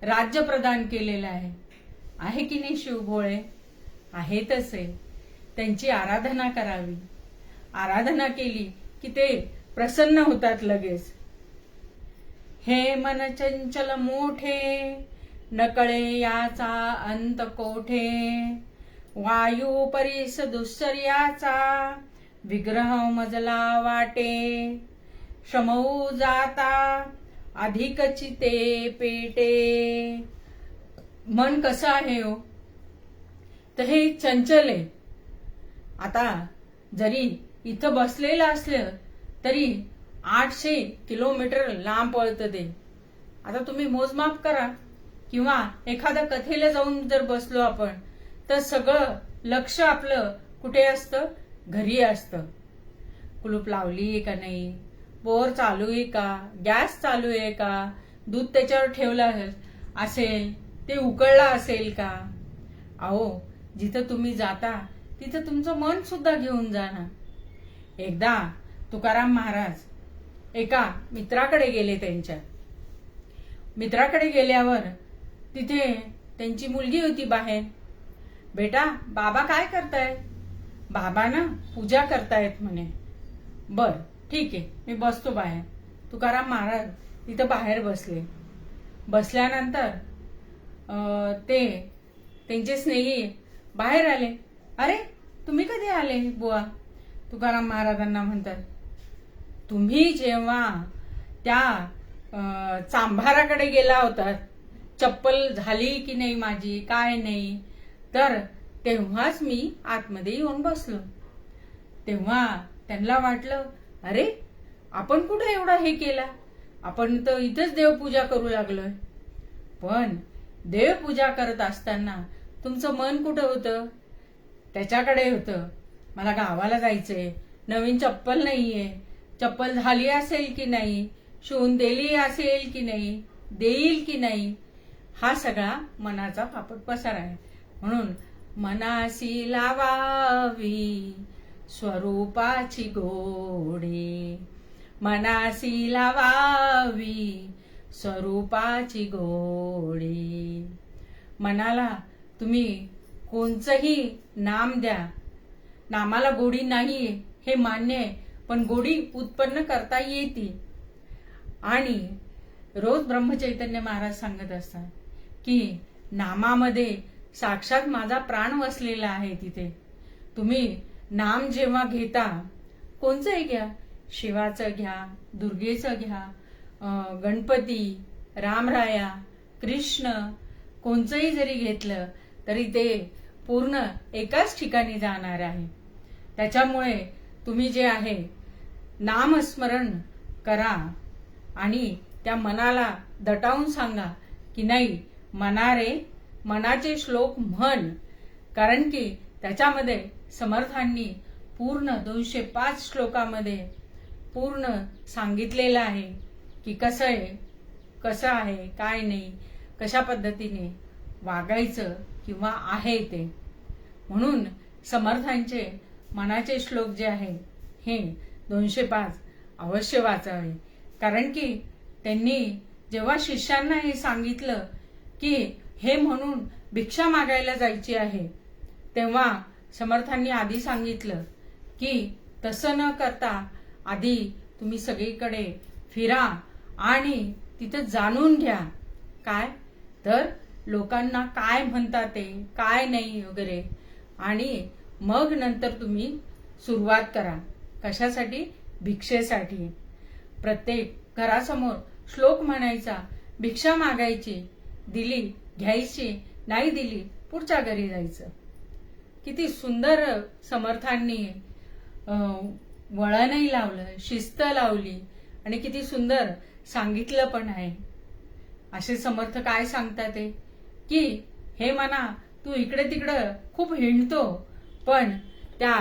राज्य प्रदान केलेलं आहे की नाही शिवभोळे? आहेतच आहे. त्यांची आराधना करावी. आराधना केली की ते प्रसन्न होतात लगेच. हे मन चंचल मोठे, नकळे याचा अंत कोठे, वायू परीस दुस्सर्याचा, विग्रह मजला वाटे, श्रमऊ जाता अधिकची ते पेटे. मन कसं आहे हो? तर हे चंचल आहे. आता जरी इथं बसलेलं असलं तरी 800 किलोमीटर लांब पळतं ते. आता तुम्ही मोजमाप करा, किंवा एखाद्या कथेला जाऊन जर बसलो आपण तर सगळं लक्ष आपलं कुठे असतं? घरी असतं. कुलूप लावली का नाही, बोर चालू आहे का, गॅस चालू आहे का, दूध त्याच्यावर ठेवलं असेल, ते उकळलं असेल का. अहो, जिथं तुम्ही जाता तिथं तुमचं मन सुद्धा घेऊन जा ना. एकदा तुकाराम महाराज एका मित्राकडे गेले. त्यांच्या मित्राकडे गेल्यावर तिथे त्यांची मुलगी होती बाहेर. बेटा, बाबा काय करतायत? बाबा ना पूजा करतायत म्हणे. बर, ठीक आहे, मी बसतो बाहेर. तुकाराम महाराज तिथं बाहेर बसले. बसल्यानंतर ते त्यांचे स्नेही बाहेर आले. अरे, तुम्ही कधी आले बुवा? तुकाराम महाराजांना म्हणतात, तुम्ही जेव्हा त्या चांभाराकडे गेला होतात, चप्पल झाली की नाही माझी, काय नाही, तर तेव्हाच मी आतमध्ये येऊन बसलो. तेव्हा त्यांना वाटलं, अरे, आपण कुठे एवढा हे केला, आपण तर इथंच देवपूजा करू लागलोय. पण देवपूजा करत असताना तुमचं मन कुठं होतं? त्याच्याकडे होतं. मला गावाला जायचंय, नवीन चप्पल नाहीये, चप्पल झाली असेल की नाही, शिवून दिली असेल की नाही, देईल की नाही, हा सगळा मनाचा फापट पसार आहे. म्हणून मनासी लावावी स्वरूपाची गोडी, मनासी लावावी स्वरूपाची गोडी. मनाला तुम्ही कोणचंही नाम द्या, नामाला गोडी नाही हे मान्य आहे, पण गोडी उत्पन्न करता येते. आणि रोज ब्रह्मचैतन्य महाराज सांगत असतात की नामामध्ये साक्षात माझा प्राण वसलेला आहे. तिथे तुम्ही नाम जेव्हा घेता, कोणचंही घ्या, शिवाचं घ्या, दुर्गेचं घ्या, गणपती, रामराया, कृष्ण, कोणचंही जरी घेतलं तरी ते पूर्ण एकाच ठिकाणी जाणार आहे. त्याच्यामुळे तुम्ही जे आहे नामस्मरण करा आणि त्या मनाला दटावून सांगा की नाही, मना रे, मनाचे श्लोक म्हण. कारण की त्याच्यामध्ये समर्थांनी पूर्ण 205 श्लोकामध्ये पूर्ण सांगितलेलं आहे की कसं आहे, काय नाही, कशा पद्धतीने वागायचं किंवा आहे ते. म्हणून समर्थांचे मनाचे श्लोक जे आहे हे 205 अवश्य वाचावे. कारण की त्यांनी जेव्हा शिष्यांना हे सांगितलं की हे म्हणून भिक्षा मागायला जायची आहे, तेव्हा समर्थांनी आधी सांगितलं की तसं न करता आधी तुम्ही सगळीकडे फिरा आणि तिथं जाणून घ्या, काय तर लोकांना काय म्हणतात ते, काय नाही वगैरे, आणि मग नंतर तुम्ही सुरुवात करा. कशासाठी? भिक्षेसाठी. प्रत्येक घरासमोर श्लोक म्हणायचा, भिक्षा मागायची, दिली घ्यायची, नाही दिली पुढच्या घरी जायचं. किती सुंदर समर्थांनी वळणही लावलं, शिस्त लावली आणि किती सुंदर सांगितलं पण आहे. असे समर्थ काय सांगतात ते की हे मना, तू इकडे तिकडं खूप हिंडतो, पण त्या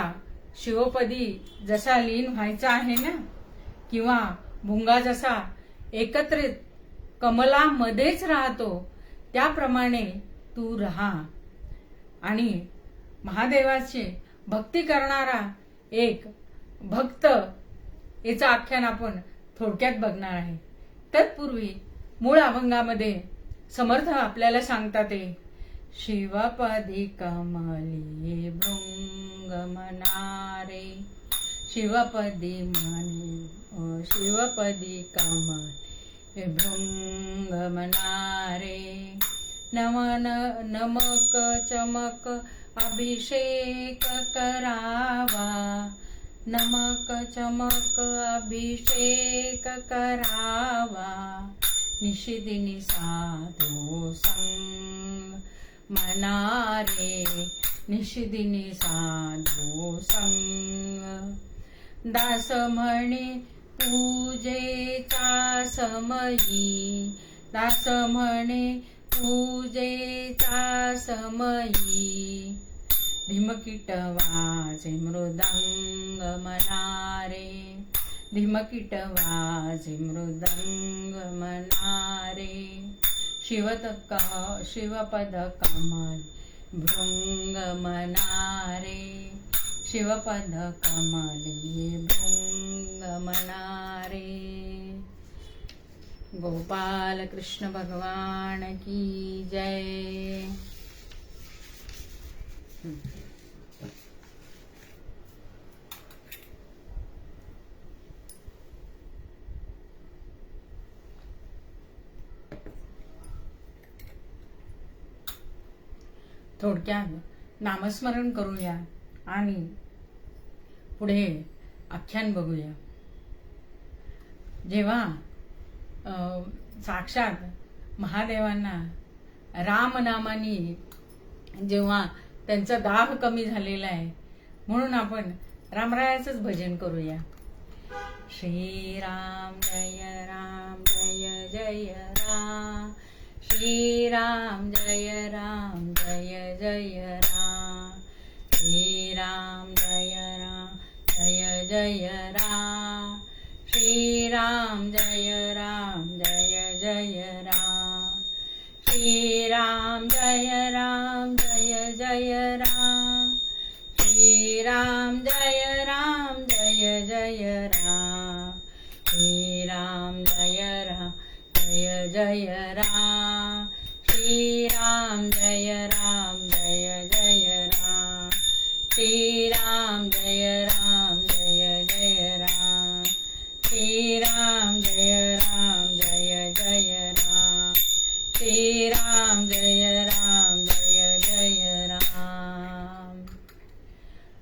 शिवपदी जसा लीन व्हायचा आहे ना, किंवा भुंगा जसा एकत्रित कमलामध्येच राहतो, त्याप्रमाणे तू राहा. आणि महादेवाची भक्ती करणारा एक भक्त याचं आख्यान आपण थोडक्यात बघणार आहे. तत्पूर्वी मूळ अभंगामध्ये समर्थ आपल्याला सांगतात ते, शिवपदी कमली भृंग मनारे, शिवपदी मने शिवपदी कमली भृंग मनारे, नमन नमक चमक अभिषेक करावा, नमक चमक अभिषेक करावा, निशिदिनी साधू संग मनारे, निशिदिनी साधू संग, दास म्हणे पूजेचा समयी, दास म्हणे पूजेचा समयी, ढिमकीट वाजे मृदंग मनारे, ढिमकीट वाजे मृदंग मनारे, शिवपद कमल भृंग मनारे, शिवपद कमली भृंग मनारे. गोपाल कृष्ण भगवान की जय. थोडक्यात नामस्मरण करूया आणि पुढे आख्यान बघूया. जेव्हा साक्षात महादेवांना रामनामानी जेव्हा त्यांचा दाह कमी झालेला आहे, म्हणून आपण रामरायाचंच भजन करूया. श्रीराम जय राम जय जय राम, श्रीराम जय राम जय जय राम, श्रीराम जय राम जय जय राम, श्रीराम जय राम जय जय राम, श्रीराम जय राम जय जय राम, श्रीराम जय राम जय जय राम, श्रीराम जय राम जय जय राम, श्रीराम जय राम जय जय राम, श्रीराम जय राम जय जय राम, श्रीराम जय राम जय जय राम, श्रीराम जय राम जय जय राम.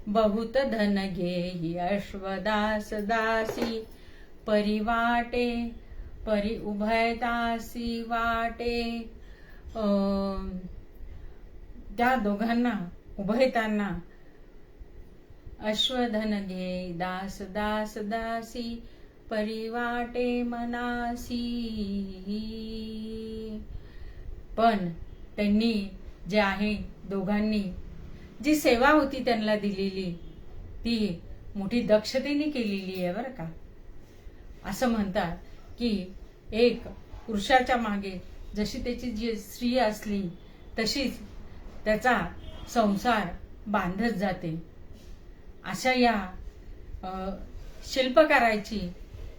बहुत धन घेई अश्वदास दासी, परिवाटे परी उभयतासी वाटे. त्या दोघांना उभयतांना अश्वधन घे दास दास दासी, परिवाटे मनासी. पण त्यांनी जे आहे दोघांनी जी सेवा होती त्यांना दिलेली, ती मोठी दक्षतेने केलेली आहे बरं का. असं म्हणतात की एक पुरुषाच्या मागे जशी त्याची जी स्त्री असली, तशीच त्याचा संसार बांधत जाते. अशा या शिल्पकाराची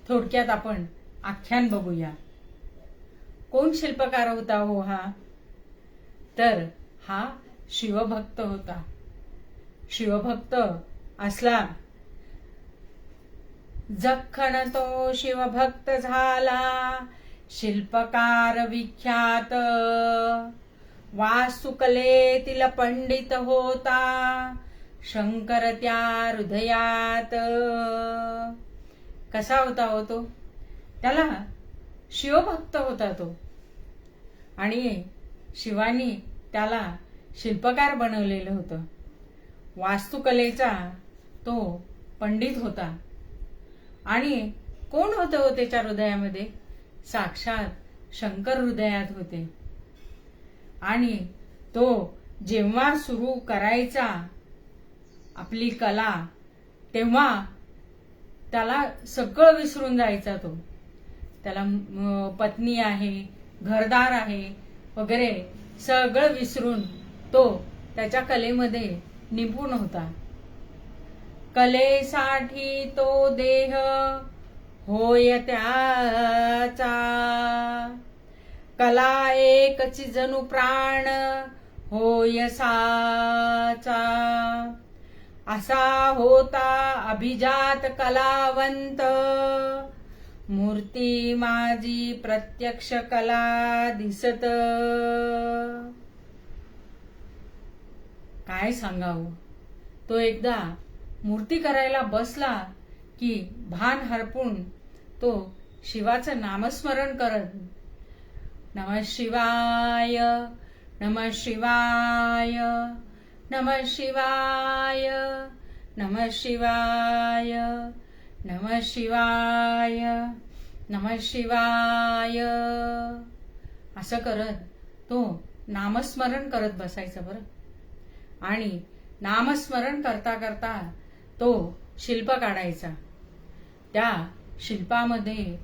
थोडक्यात आपण आख्यान बघूया. कोण शिल्पकार होता हो हा? तर हा शिवभक्त होता. शिवभक्त असला जखण तो शिवभक्त झाला, शिल्पकार विख्यात. वास्तुकलेतील पंडित होता, शंकर त्या हृदयात. कसा होता हो तो? त्याला शिवभक्त होता तो, आणि शिवानी त्याला शिल्पकार बनवलेलं होतं. वास्तुकलेचा तो पंडित होता. आणि कोण होतं हो त्याच्या हृदयामध्ये? साक्षात शंकर हृदयात होते. आणि तो जेव्हा सुरू करायचा आपली कला तेव्हा त्याला सगळं विसरून जायचा तो. त्याला पत्नी आहे, घरदार आहे वगैरे सगळं विसरून तो त्याच्या कलेमध्ये निपुण होता. कलेसाठी तो देह होय त्याचा, कला एकची जणू प्राण होय साचा. असा होता अभिजात कलावंत, मूर्ती माझी प्रत्यक्ष कला दिसत. काय सांगावं, तो एकदा मूर्ती करायला बसला की भान हरपून तो शिवाचं नामस्मरण करत, नमः शिवाय नमः शिवाय नमः शिवाय नमः शिवाय नमः शिवाय नमः शिवाय असं करत तो नामस्मरण करत बसायचं बरं. आणि नामस्मरण करता करता तो शिल्प काढायचा. त्या शिल्पामध्ये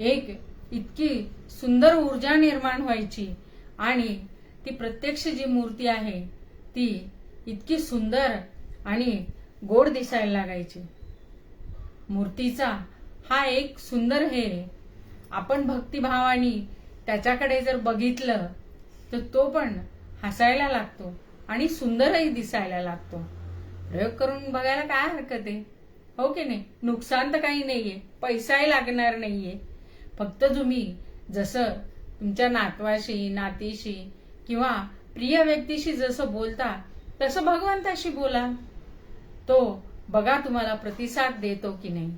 एक इतकी सुंदर ऊर्जा निर्माण व्हायची आणि ती प्रत्यक्ष जी मूर्ती आहे ती इतकी सुंदर आणि गोड दिसायला लागायची. मूर्तीचा हा एक सुंदर हे आपण भक्तिभावाने त्याच्याकडे जर बघितलं तर तो पण हसायला लागतो आणि सुंदरही दिसायला लागतो. प्रयोग करून बघायला काय हरकत आहे, हो की नाही? नुकसान तर काही नाहीये, पैसाही लागणार नाहीये. फक्त तुम्ही जसं तुमच्या नातवाशी, नातीशी किंवा प्रिय व्यक्तीशी जसं बोलता तसं भगवंताशी बोला. तो बघा तुम्हाला प्रतिसाद देतो की नाही.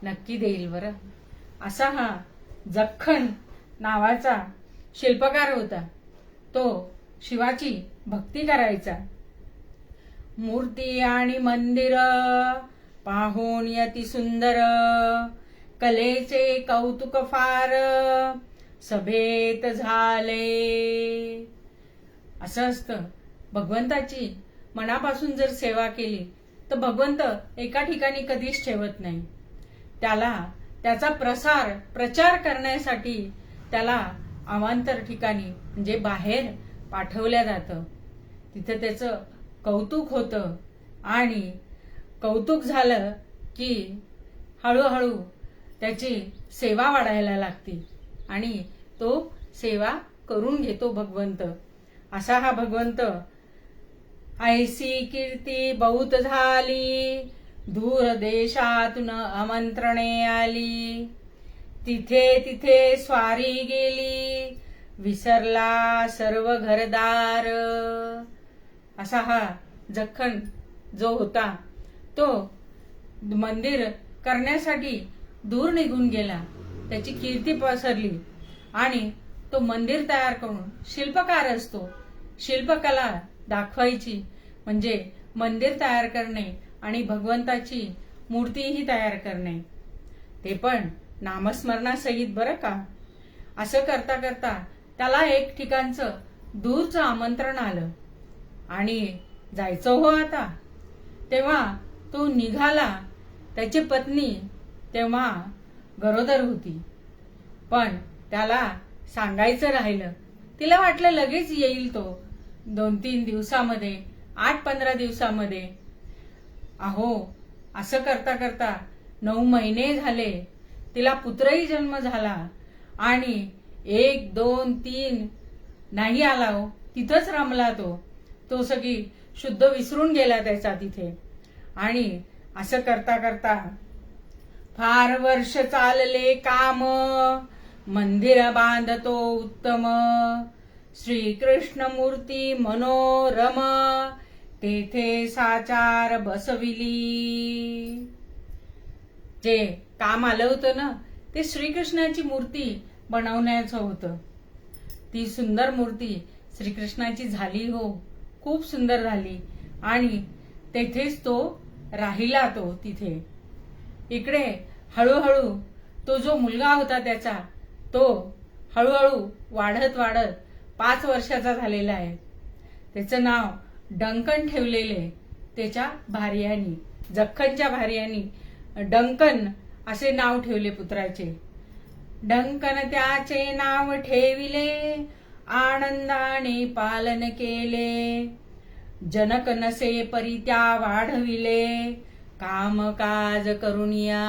नक्की देईल बरं. असा हा जखण नावाचा शिल्पकार होता. तो शिवाची भक्ती करायचा. मूर्ती आणि मंदिर पाहून यती सुंदर, कलेचे कौतुक फार सभेत झाले. असं असतं, भगवंताची मनापासून जर सेवा केली तर भगवंत एका ठिकाणी कधीच ठेवत नाही. त्याला त्याचा प्रचार करण्यासाठी त्याला अवांतर ठिकाणी म्हणजे बाहेर पाठवल्या जातं. तिथे त्याचं कौतुक होतं आणि कौतुक झालं की हळूहळू त्याची सेवा वाढायला लागते आणि तो सेवा करून घेतो भगवंत. असा हा भगवंत. ऐसी कीर्ती बहुत झाली, दूर देशातून आमंत्रणे आली. तिथे तिथे स्वारी गेली, विसरला सर्व घरदार. असा हा जखण जो होता तो मंदिर करण्यासाठी दूर निघून गेला. त्याची कीर्ती पसरली आणि तो मंदिर तयार करून, शिल्पकार असतो, शिल्पकला दाखवायची म्हणजे मंदिर तयार करणे आणि भगवंताची मूर्तीही तयार करणे, ते पण नामस्मरणासहित बरं का. असं करता करता त्याला एक ठिकाणचं दूरचं आमंत्रण आलं आणि जायचं हो आता. तेव्हा तो निघाला. त्याची पत्नी तेव्हा गरोदर होती, पण त्याला सांगायचं राहिलं. तिला वाटलं लगेच येईल तो 2-3 दिवसामध्ये, 8-15 दिवसामध्ये. अहो, असं करता करता 9 महिने झाले. तिला पुत्रही जन्म झाला आणि 1, 2, 3 नाही आला हो. तिथंच रमला तो सगळी शुद्ध विसरून गेला त्याचा तिथे. आणि असं करता करता फार वर्ष चालले काम, मंदिर बांधतो उत्तम. श्रीकृष्ण मूर्ती मनोरम, तेथे साचार बसविली. जे काम आलं होतं ना ते श्रीकृष्णाची मूर्ती बनवण्याचं होतं. ती सुंदर मूर्ती श्रीकृष्णाची झाली हो, खूप सुंदर झाली आणि तेथेच तो राहिला. तो तिथे इकडे हळूहळू तो जो मुलगा होता त्याचा, तो हळूहळू वाढत वाढत 5 वर्षाचा झालेला आहे. त्याचं नाव डंकन ठेवलेले त्याच्या भार्यांनी, जखनच्या भार्यांनी डंकन असे नाव ठेवले पुत्राचे. डंकन त्याचे नाव ठेविले, आनंदाने पालन केले. जनक नसे परी त्या वाढविले, कामकाज करुनिया.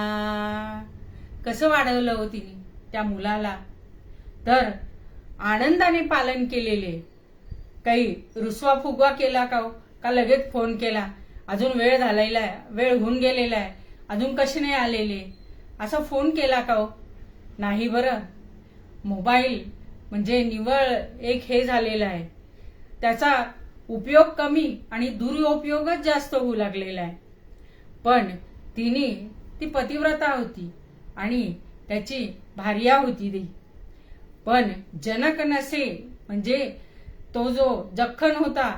कसं वाढवलं हो तिने त्या मुलाला? तर आनंदाने पालन केलेले. काही रुसवा फुगवा केला का हो? का लगेच फोन केला, अजून वेळ झालेला आहे, वेळ होऊन गेलेला आहे, अजून कसे नाही आलेले, असा फोन केला का हो? नाही बरं. मोबाईल म्हणजे निव्वळ एक हे झालेला आहे, त्याचा उपयोग कमी आणि दुरुपयोगच जास्त होऊ लागलेला आहे. पण तिने ती पतिव्रता होती आणि त्याची भार्या होती ती. पण जनक नसे म्हणजे तो जो जखन होता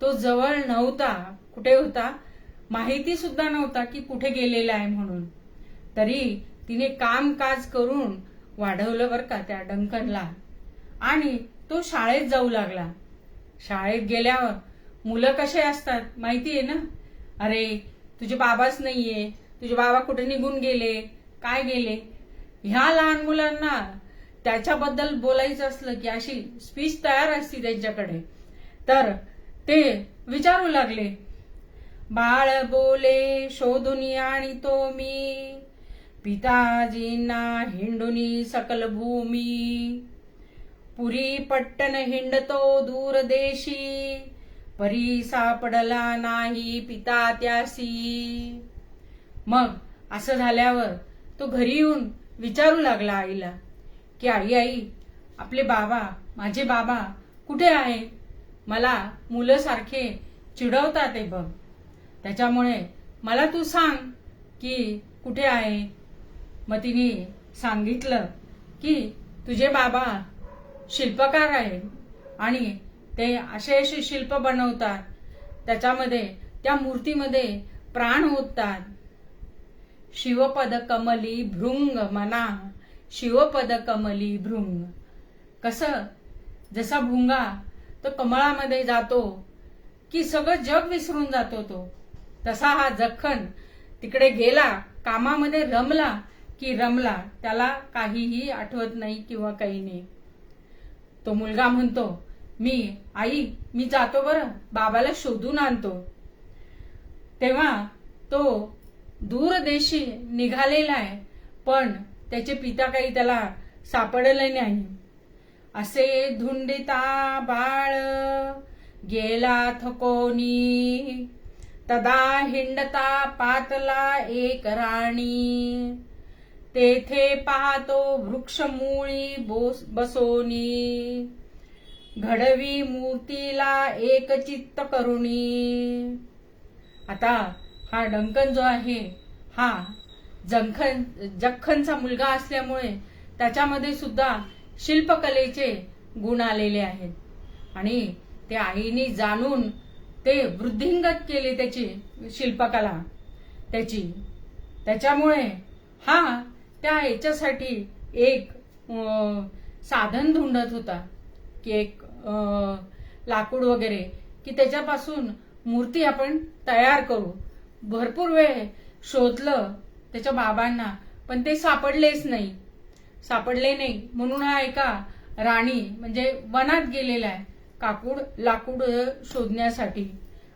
तो जवळ नव्हता. कुठे होता माहिती सुद्धा नव्हता की कुठे गेलेला आहे म्हणून. तरी तिने कामकाज करून वाढवलं बरं का त्या डंकनला. आणि तो शाळेत जाऊ लागला. शाळेत गेल्यावर मुलं कसे असतात माहिती आहे ना? अरे तुझे बाबाच नाहीये, तुझे बाबा कुठे निघून गेले, काय गेले. ह्या लहान मुलांना त्याच्याबद्दल बोलायचं असलं की अशी स्पीच तयार असती त्यांच्याकडे. तर ते विचारू लागले, बाळ बोले शोधून आणि तो मी, पिताजींना हिंडुनी सकल भूमी. पुरी पट्टन हिंडतो दूर देशी, परी सापडला नाही पिता त्यासी. मग असं झाल्यावर तो घरी येऊन विचारू लागला आईला की आई आई आपले बाबा, माझे बाबा कुठे आहे? मला मुलं सारखे चिडवतात आहे बघ, त्याच्यामुळे मला तू सांग की कुठे आहे. मग तिने सांगितलं की तुझे बाबा शिल्पकार आहेत आणि ते असे असे शिल्प बनवतात, त्याच्यामध्ये त्या मूर्तीमध्ये प्राण ओततात. शिवपद कमली भृंग मना, शिवपद कमली भृंग. कसं जसा भुंगा तो कमळामध्ये जातो की सगळं जग विसरून जातो तो, तसा हा जखन तिकडे गेला, कामामध्ये रमला की रमला, त्याला काहीही आठवत नाही किंवा काही नाही. तो मुलगा म्हणतो, आई मी जातो बरं, बाबाला शोधून आणतो. तेव्हा तो दूरदेशी निघालेला आहे, पण त्याचे पिता काही त्याला सापडले नाही. असे धुंडिता बाळ गेला थकोनी, तदा हिंडता पातला एक राणी. तेथे पाहतो वृक्षमूळी बसोनी, घडवी मूर्तीला एक चित्त करुणी. आता हा डंकन जो आहे हा जखनचा मुलगा असल्यामुळे त्याच्यामध्ये सुद्धा शिल्पकलेचे गुण आलेले आहेत आणि ते आईने जाणून ते वृद्धिंगत केले त्याची शिल्पकला त्याची. त्याच्यामुळे हा त्या याच्यासाठी एक साधन धुंडत होता की एक लाकूड वगैरे की त्याच्यापासून मूर्ती आपण तयार करू. भरपूर वेळ शोधलं त्याच्या बाबांना, पण ते सापडले नाही. म्हणून हा एका राणी म्हणजे वनात गेलेला आहे लाकूड शोधण्यासाठी.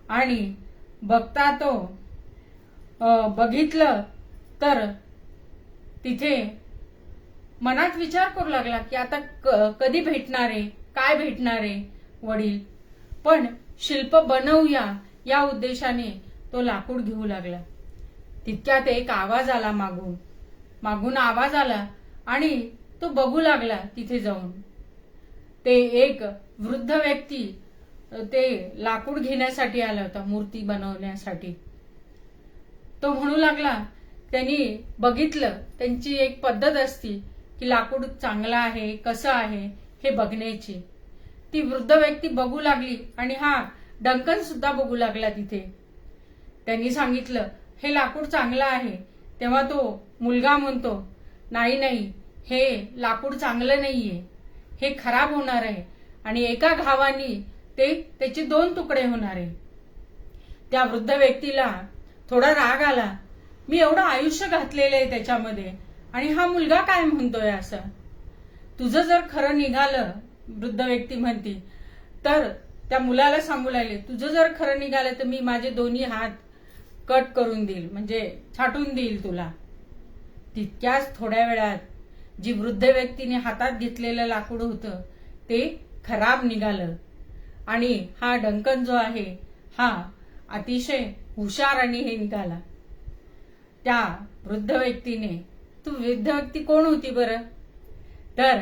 आणि बघता तो बघितलं तर तिथे मनात विचार करू लागला की आता कधी भेटणारे, काय भेटणारे वडील. पण शिल्प बनवूया या उद्देशाने तो लाकूड घेऊ लागला. तितक्यात एक आवाज आला, मागून आवाज आला आणि तो बघू लागला तिथे जाऊन. ते एक वृद्ध व्यक्ती ते लाकूड घेण्यासाठी आला होता मूर्ती बनवण्यासाठी. तो म्हणू लागला, त्यांनी बघितलं, त्यांची एक पद्धत असती की लाकूड चांगलं आहे कसं आहे हे बघण्याची. ती वृद्ध व्यक्ती बघू लागली आणि हा डंकन सुद्धा बघू लागला तिथे. त्यांनी सांगितलं हे लाकूड चांगलं आहे. तेव्हा तो मुलगा म्हणतो, नाही हे लाकूड चांगलं नाहीये, हे खराब होणार आहे आणि एका घावानी ते त्याचे 2 तुकडे होणार आहे. त्या वृद्ध व्यक्तीला थोडा राग आला, मी एवढं आयुष्य घातलेलं आहे त्याच्यामध्ये आणि हा मुलगा काय म्हणतोय असं. तुझं जर खरं निघालं, वृद्ध व्यक्ती म्हणती, तर त्या मुलाला सांगू लागले, तुझं जर खरं निघालं तर मी माझे दोन्ही हात कट करून देईल, म्हणजे छाटून देईल तुला. तितक्याच थोड्या वेळात जी वृद्ध व्यक्तीने हातात घेतलेलं लाकूड होतं ते खराब निघालं आणि हा डंकन जो आहे हा अतिशय हुशार आणि हे निघाला. त्या वृद्ध व्यक्तीने, तू वृद्ध व्यक्ती कोण होती बरं? तर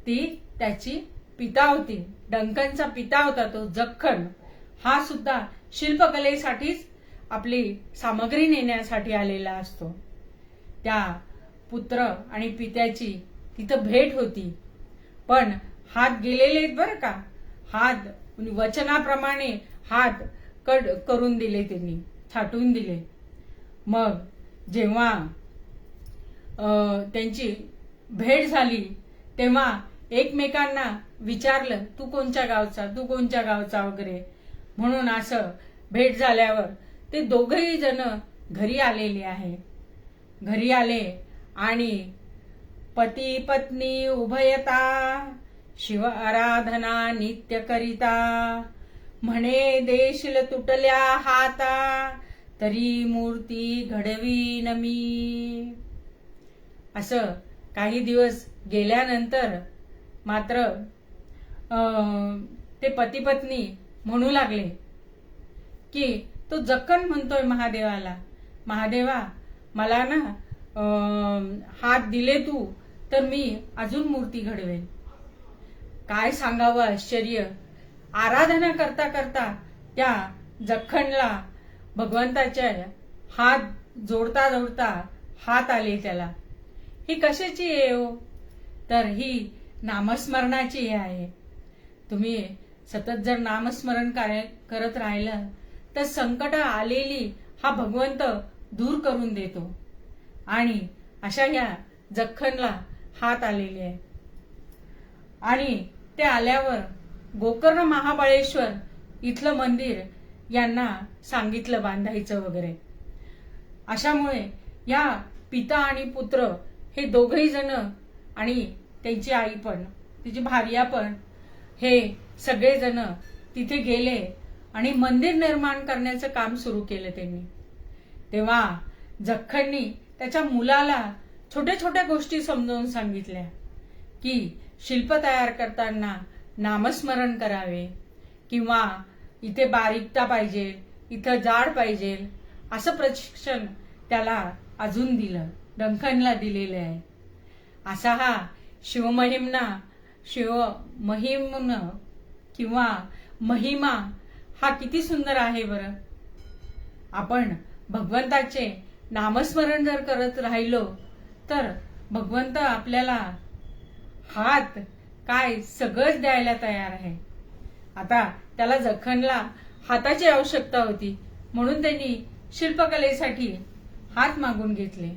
ती त्याची पिता होती, डंकनचा पिता होता तो जक्खन. हा सुद्धा शिल्पकलेसाठीच आपली सामग्री नेण्यासाठी आलेला असतो. त्या पुत्र आणि पित्याची तिथं भेट होती, पण हात गेलेले आहेत बरं का. हात वचनाप्रमाणे हात कट करून दिले, त्यांनी छाटून दिले. मग जेव्हा त्यांची भेट झाली तेव्हा एकमेकांना विचारलं, तू कोणत्या गावचा, तू कोणत्या गावचा वगैरे म्हणून. असं भेट झाल्यावर ते दोघेही जण घरी आलेले आहे. घरी आले आणि पती पत्नी उभयता शिव आराधना नित्य करिता, म्हणे देशील तुटल्या हाता तरी मूर्ती घडवीन मी. असं काही दिवस गेल्यानंतर मात्र ते पती पत्नी म्हणू लागले की तो जक्कन म्हणतोय महादेवाला, महादेवा मला ना हात दिले तू तर मी अजून मूर्ती घडवेन. काय सांगावं आश्चर्य. आराधना करता करता त्या जक्खनला भगवंताच्या हात जोडता जोडता हात आले त्याला. ही कशाची आहे हो? तर ही नामस्मरणाची आहे. तुम्ही सतत जर नामस्मरण करत राहिलं तर संकट आलेली हा भगवंत दूर करून देतो. आणि अशा या जक्खनला हात आलेले आहे. आणि ते आल्यावर गोकर्ण महाबळेश्वर इथलं मंदिर यांना सांगितलं बांधायचं वगैरे. अशामुळे या पिता आणि पुत्र हे दोघही जण आणि त्यांची आई पण, तिची भार्या पण, हे सगळे जण तिथे गेले आणि मंदिर निर्माण करण्याचं काम सुरू केलं त्यांनी. तेव्हा जक्खननी त्याच्या मुलाला छोट्या छोट्या गोष्टी समजावून सांगितल्या की शिल्प तयार करताना नामस्मरण करावे, किंवा इथे बारीकता पाहिजे, इथं जाड पाहिजे, असं प्रशिक्षण त्याला अजून दिलं, डंकनला दिलेलं आहे. असा हा शिवमहिम किंवा महिमा हा किती सुंदर आहे बरं. आपण भगवंताचे नामस्मरण जर करत राहिलो तर भगवंत आपल्याला हात काय सगळंच द्यायला तयार आहे. आता त्याला जखनला हाताची आवश्यकता होती म्हणून त्यांनी शिल्पकलेसाठी हात मागून घेतले.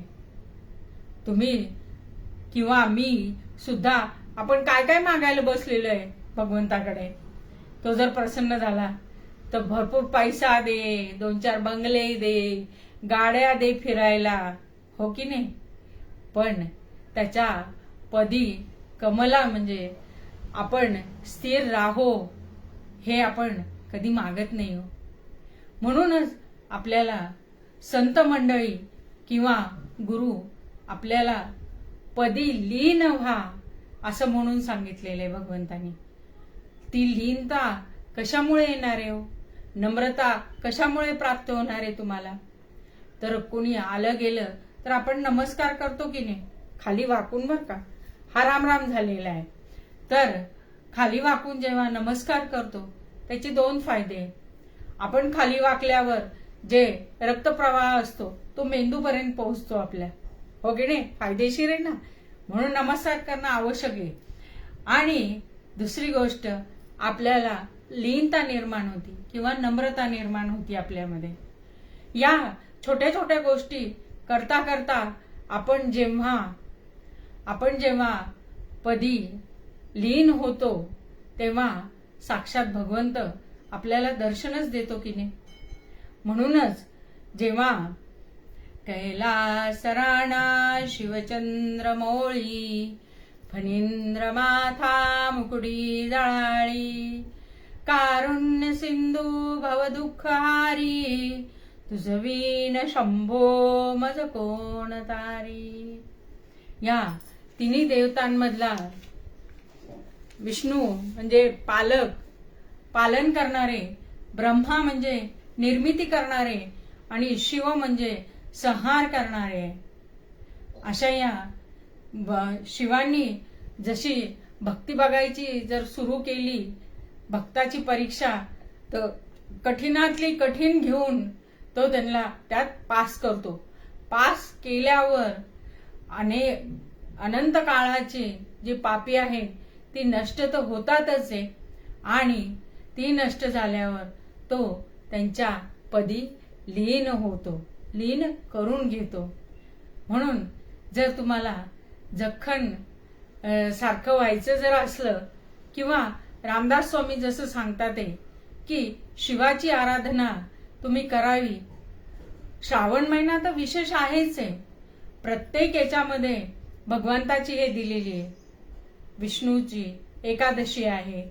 तुम्ही किंवा मी सुद्धा आपण काय काय मागायला बसलेलो आहे भगवंताकडे. तो जर प्रसन्न झाला तर भरपूर पैसा दे, 2-4 बंगले दे, गाड्या दे फिरायला, हो की नाही. पण त्याच्या पदी कमला म्हणजे आपण स्थिर राहो हे आपण कधी मागत नाही हो. म्हणूनच आपल्याला संत मंडळी किंवा गुरु आपल्याला पदी लीन व्हा असं म्हणून सांगितलेलं आहे भगवंतानी. ती लीनता कशामुळे येणार आहे हो? नम्रता कशामुळे प्राप्त होणार आहे तुम्हाला? तर कोणी आलं गेलं तर आपण नमस्कार करतो की नाही, खाली वाकून बर का. हा राम झालेला आहे. तर खाली वाकून जेव्हा नमस्कार करतो त्याचे 2 फायदे. आपण खाली वाकल्यावर जे रक्तप्रवाह असतो तो मेंदूपर्यंत पोहोचतो आपल्या, हो की नाही, फायदेशीर आहे ना. म्हणून नमस्कार करणं आवश्यक आहे. आणि दुसरी गोष्ट, आपल्याला लीनता निर्माण होती किंवा नम्रता निर्माण होती आपल्यामध्ये. या छोट्या छोट्या गोष्टी करता करता आपण जेव्हा पदी लीन होतो तेव्हा साक्षात भगवंत आपल्याला दर्शनच देतो की नाही. म्हणूनच जेव्हा कैलास राणा शिवचंद्रमौळी फणींद्र माथा मुकुडी जळाळी कारुण्य सिंधू भवदुःखहारी तुझवीन शंभो मज कोण तारी. या तिन्ही देवतांमधला विष्णू म्हणजे पालन करणारे, ब्रह्मा म्हणजे निर्मिती करणारे आणि शिव म्हणजे संहार करणारे. अशा या शिवांनी जशी भक्ती बघायची जर सुरू केली, भक्ताची परीक्षा, तर कठीणातली कठीण घेऊन तो त्यांना त्यात पास करतो. पास केल्यावर अनंत काळाची जी पापी आहे ती नष्ट तर होतातच आहे आणि ती नष्ट झाल्यावर तो त्यांच्या पदी लीन होतो, लीन करून घेतो. म्हणून जर तुम्हाला जखण सारखं व्हायचं जर असलं किंवा रामदास स्वामी जसं सांगतात की शिवाची आराधना तुम्ही करावी. श्रावण महिना तर विशेष आहेच आहे. प्रत्येक याच्यामध्ये भगवंताची हे दिलेली आहे. विष्णूची एकादशी आहे,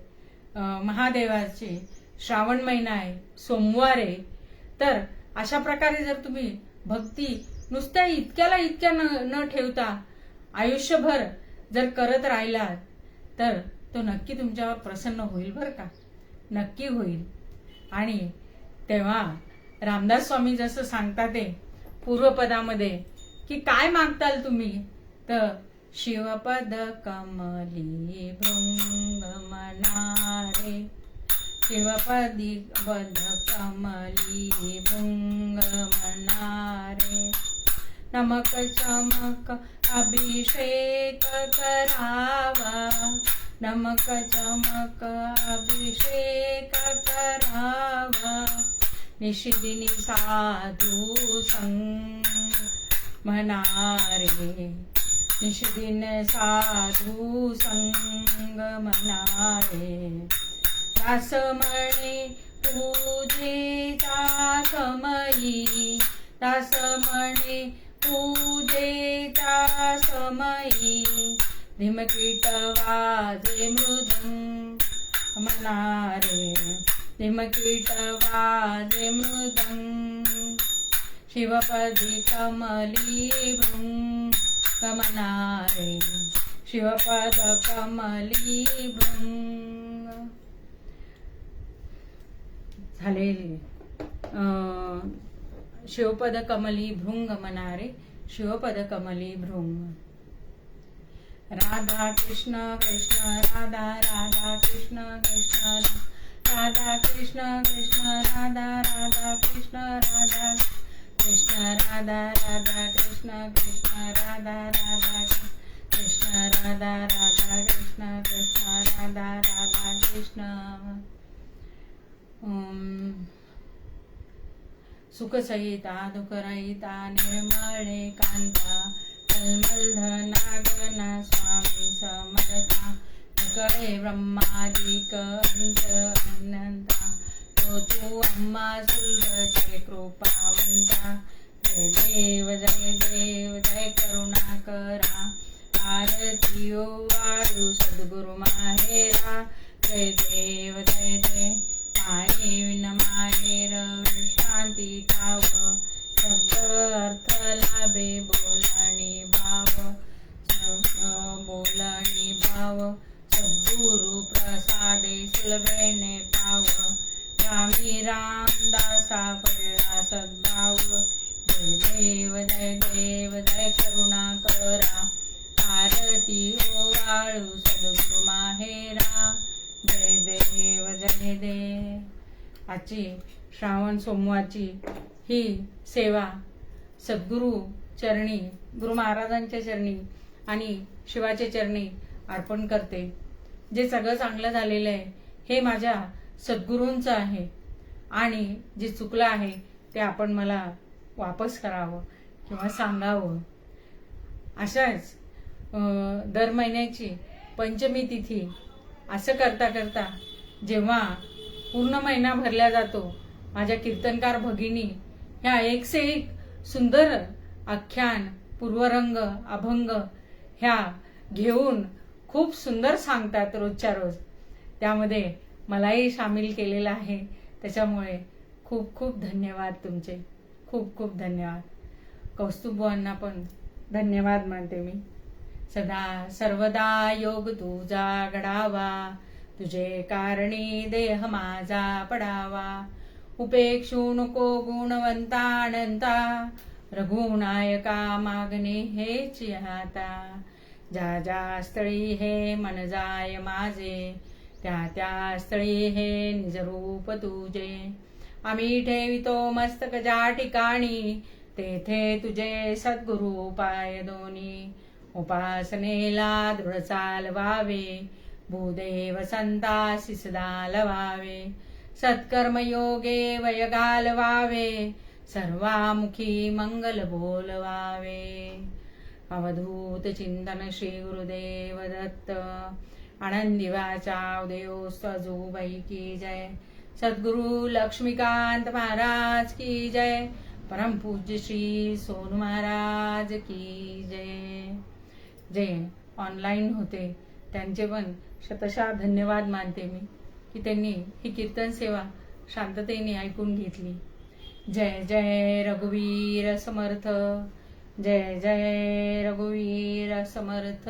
महादेवाची श्रावण महिना आहे, सोमवार आहे. तर अशा प्रकारे जर तुम्ही भक्ती नुसत्या इतक्या न ठेवता आयुष्यभर जर करत राहिलात तर तो नक्की तुमच्यावर प्रसन्न होईल बरं का, नक्की होईल. आणि तेव्हा रामदास स्वामी जसं सांगतात ते पूर्वपदामध्ये की काय मागताल तुम्ही, तर शिवपद कमली भृंग मनारे, शिवपदी पद कमली भृंग मनारे, नमक चमक अभिषेक करावा, नमक चमक अभिषेक करावा, निशिदिनी साधू संग मनारे, निशिदिन साधू संग मनारे, दासमणे पूजेचा समयी, दासमणे पूजेचा समयी, धिमकीट वाजे मृदंग मनारे, धिमकीट वाजे मृदंग, शिवपदी कमली भृंग मनारे, शिवपद कमली भृंग. झाले शिवपद कमली भृंग मनारे, शिवपद कमली भृंग. राधा कृष्ण कृष्ण राधा, राधा कृष्ण कृष्ण राधा, कृष्ण कृष्ण राधा, राधा कृष्ण राधा, कृष्ण राधा, राधा कृष्ण कृष्ण राधा, राधा कृष्ण राधा, राधा कृष्ण कृष्ण राधा, राधा कृष्ण. सुखसहिता दुःखरहिता निर्मळे कांता, तन्मलधनागना स्वामी समर्था, कळे ब्रह्मादिक अंत अनंता, तो तू अम्मा सुलभचे कृपावंता, जय देव जय देव जय करुणाकरा, आरती ओ वाळू सद्गुरु माहेरा, जय देव जय देव माये विन माहेर विश्रांती ठाव, शब्द अर्थ लाभे बोलणी भाव, बोलणी भाव, सद्गुरु प्रसादे सुलभेने पाव, रामी रामदासा पडला सद्भाव, जय देव जय करुणाकरा, आरती ओ वाळू सद्गुरु माहेरा, जय देव जय देव. आजची श्रावण सोमवारची ही सेवा सद्गुरु चरणी, गुरु महाराजांच्या चरणी आणि शिवाच्या चरणी अर्पण करते. जे सगळं चांगलं झालेलं आहे हे माझ्या सद्गुरूंचं आहे आणि जे चुकलं आहे ते आपण मला वापस करावं किंवा सांगावं. अशाच दर महिन्याची पंचमी तिथी असं करता करता जेव्हा पूर्ण महिना भरला जातो, माझ्या कीर्तनकार भगिनी ह्या एक से एक सुंदर आख्यान, पूर्वरंग, अभंग ह्या घेऊन खूप सुंदर सांगतात रोजच्या रोज. त्यामध्ये मलाही सामील केलेलं आहे. त्याच्यामुळे खूप खूप धन्यवाद तुमचे, खूप खूप धन्यवाद. कौस्तुभबुवांना पण धन्यवाद मानते मी. सदा सर्वदा योग तुझा घडावा, तुझे कारणी देह माझा पडावा. उपेक्षू नको गुणवंता अनंता, रघुनायका मागणे हेच आता. ज्या ज्या स्थळी हे मन जाय माझे, त्या त्या स्थळी हे निजरूप तुझे. आम्ही ठेवितो मस्तक ज्या ठिकाणी, तेथे तुझे सद्गुरु पाय दोन्ही. उपासनेला दृढ चालवावे, भूदेव संतासी सदा लवावे. सत्कर्मयोगे वय घालवावे, सर्वामुखी मंगल बोलवावे. अवधूत चिंतन श्री गुरुदेव दत्त. आनंदी वाचा उदयोस्तु अजूबाई की जय. सद्गुरु लक्ष्मीकांत महाराज की जय. परम पूज्य श्री सोनू महाराज की जय. जे ऑनलाईन होते त्यांचे पण शतशः धन्यवाद मानते मी, की त्यांनी ही कीर्तन सेवा शांततेने ऐकून घेतली. जय जय रघुवीर समर्थ. जय जय रघुवीर समर्थ.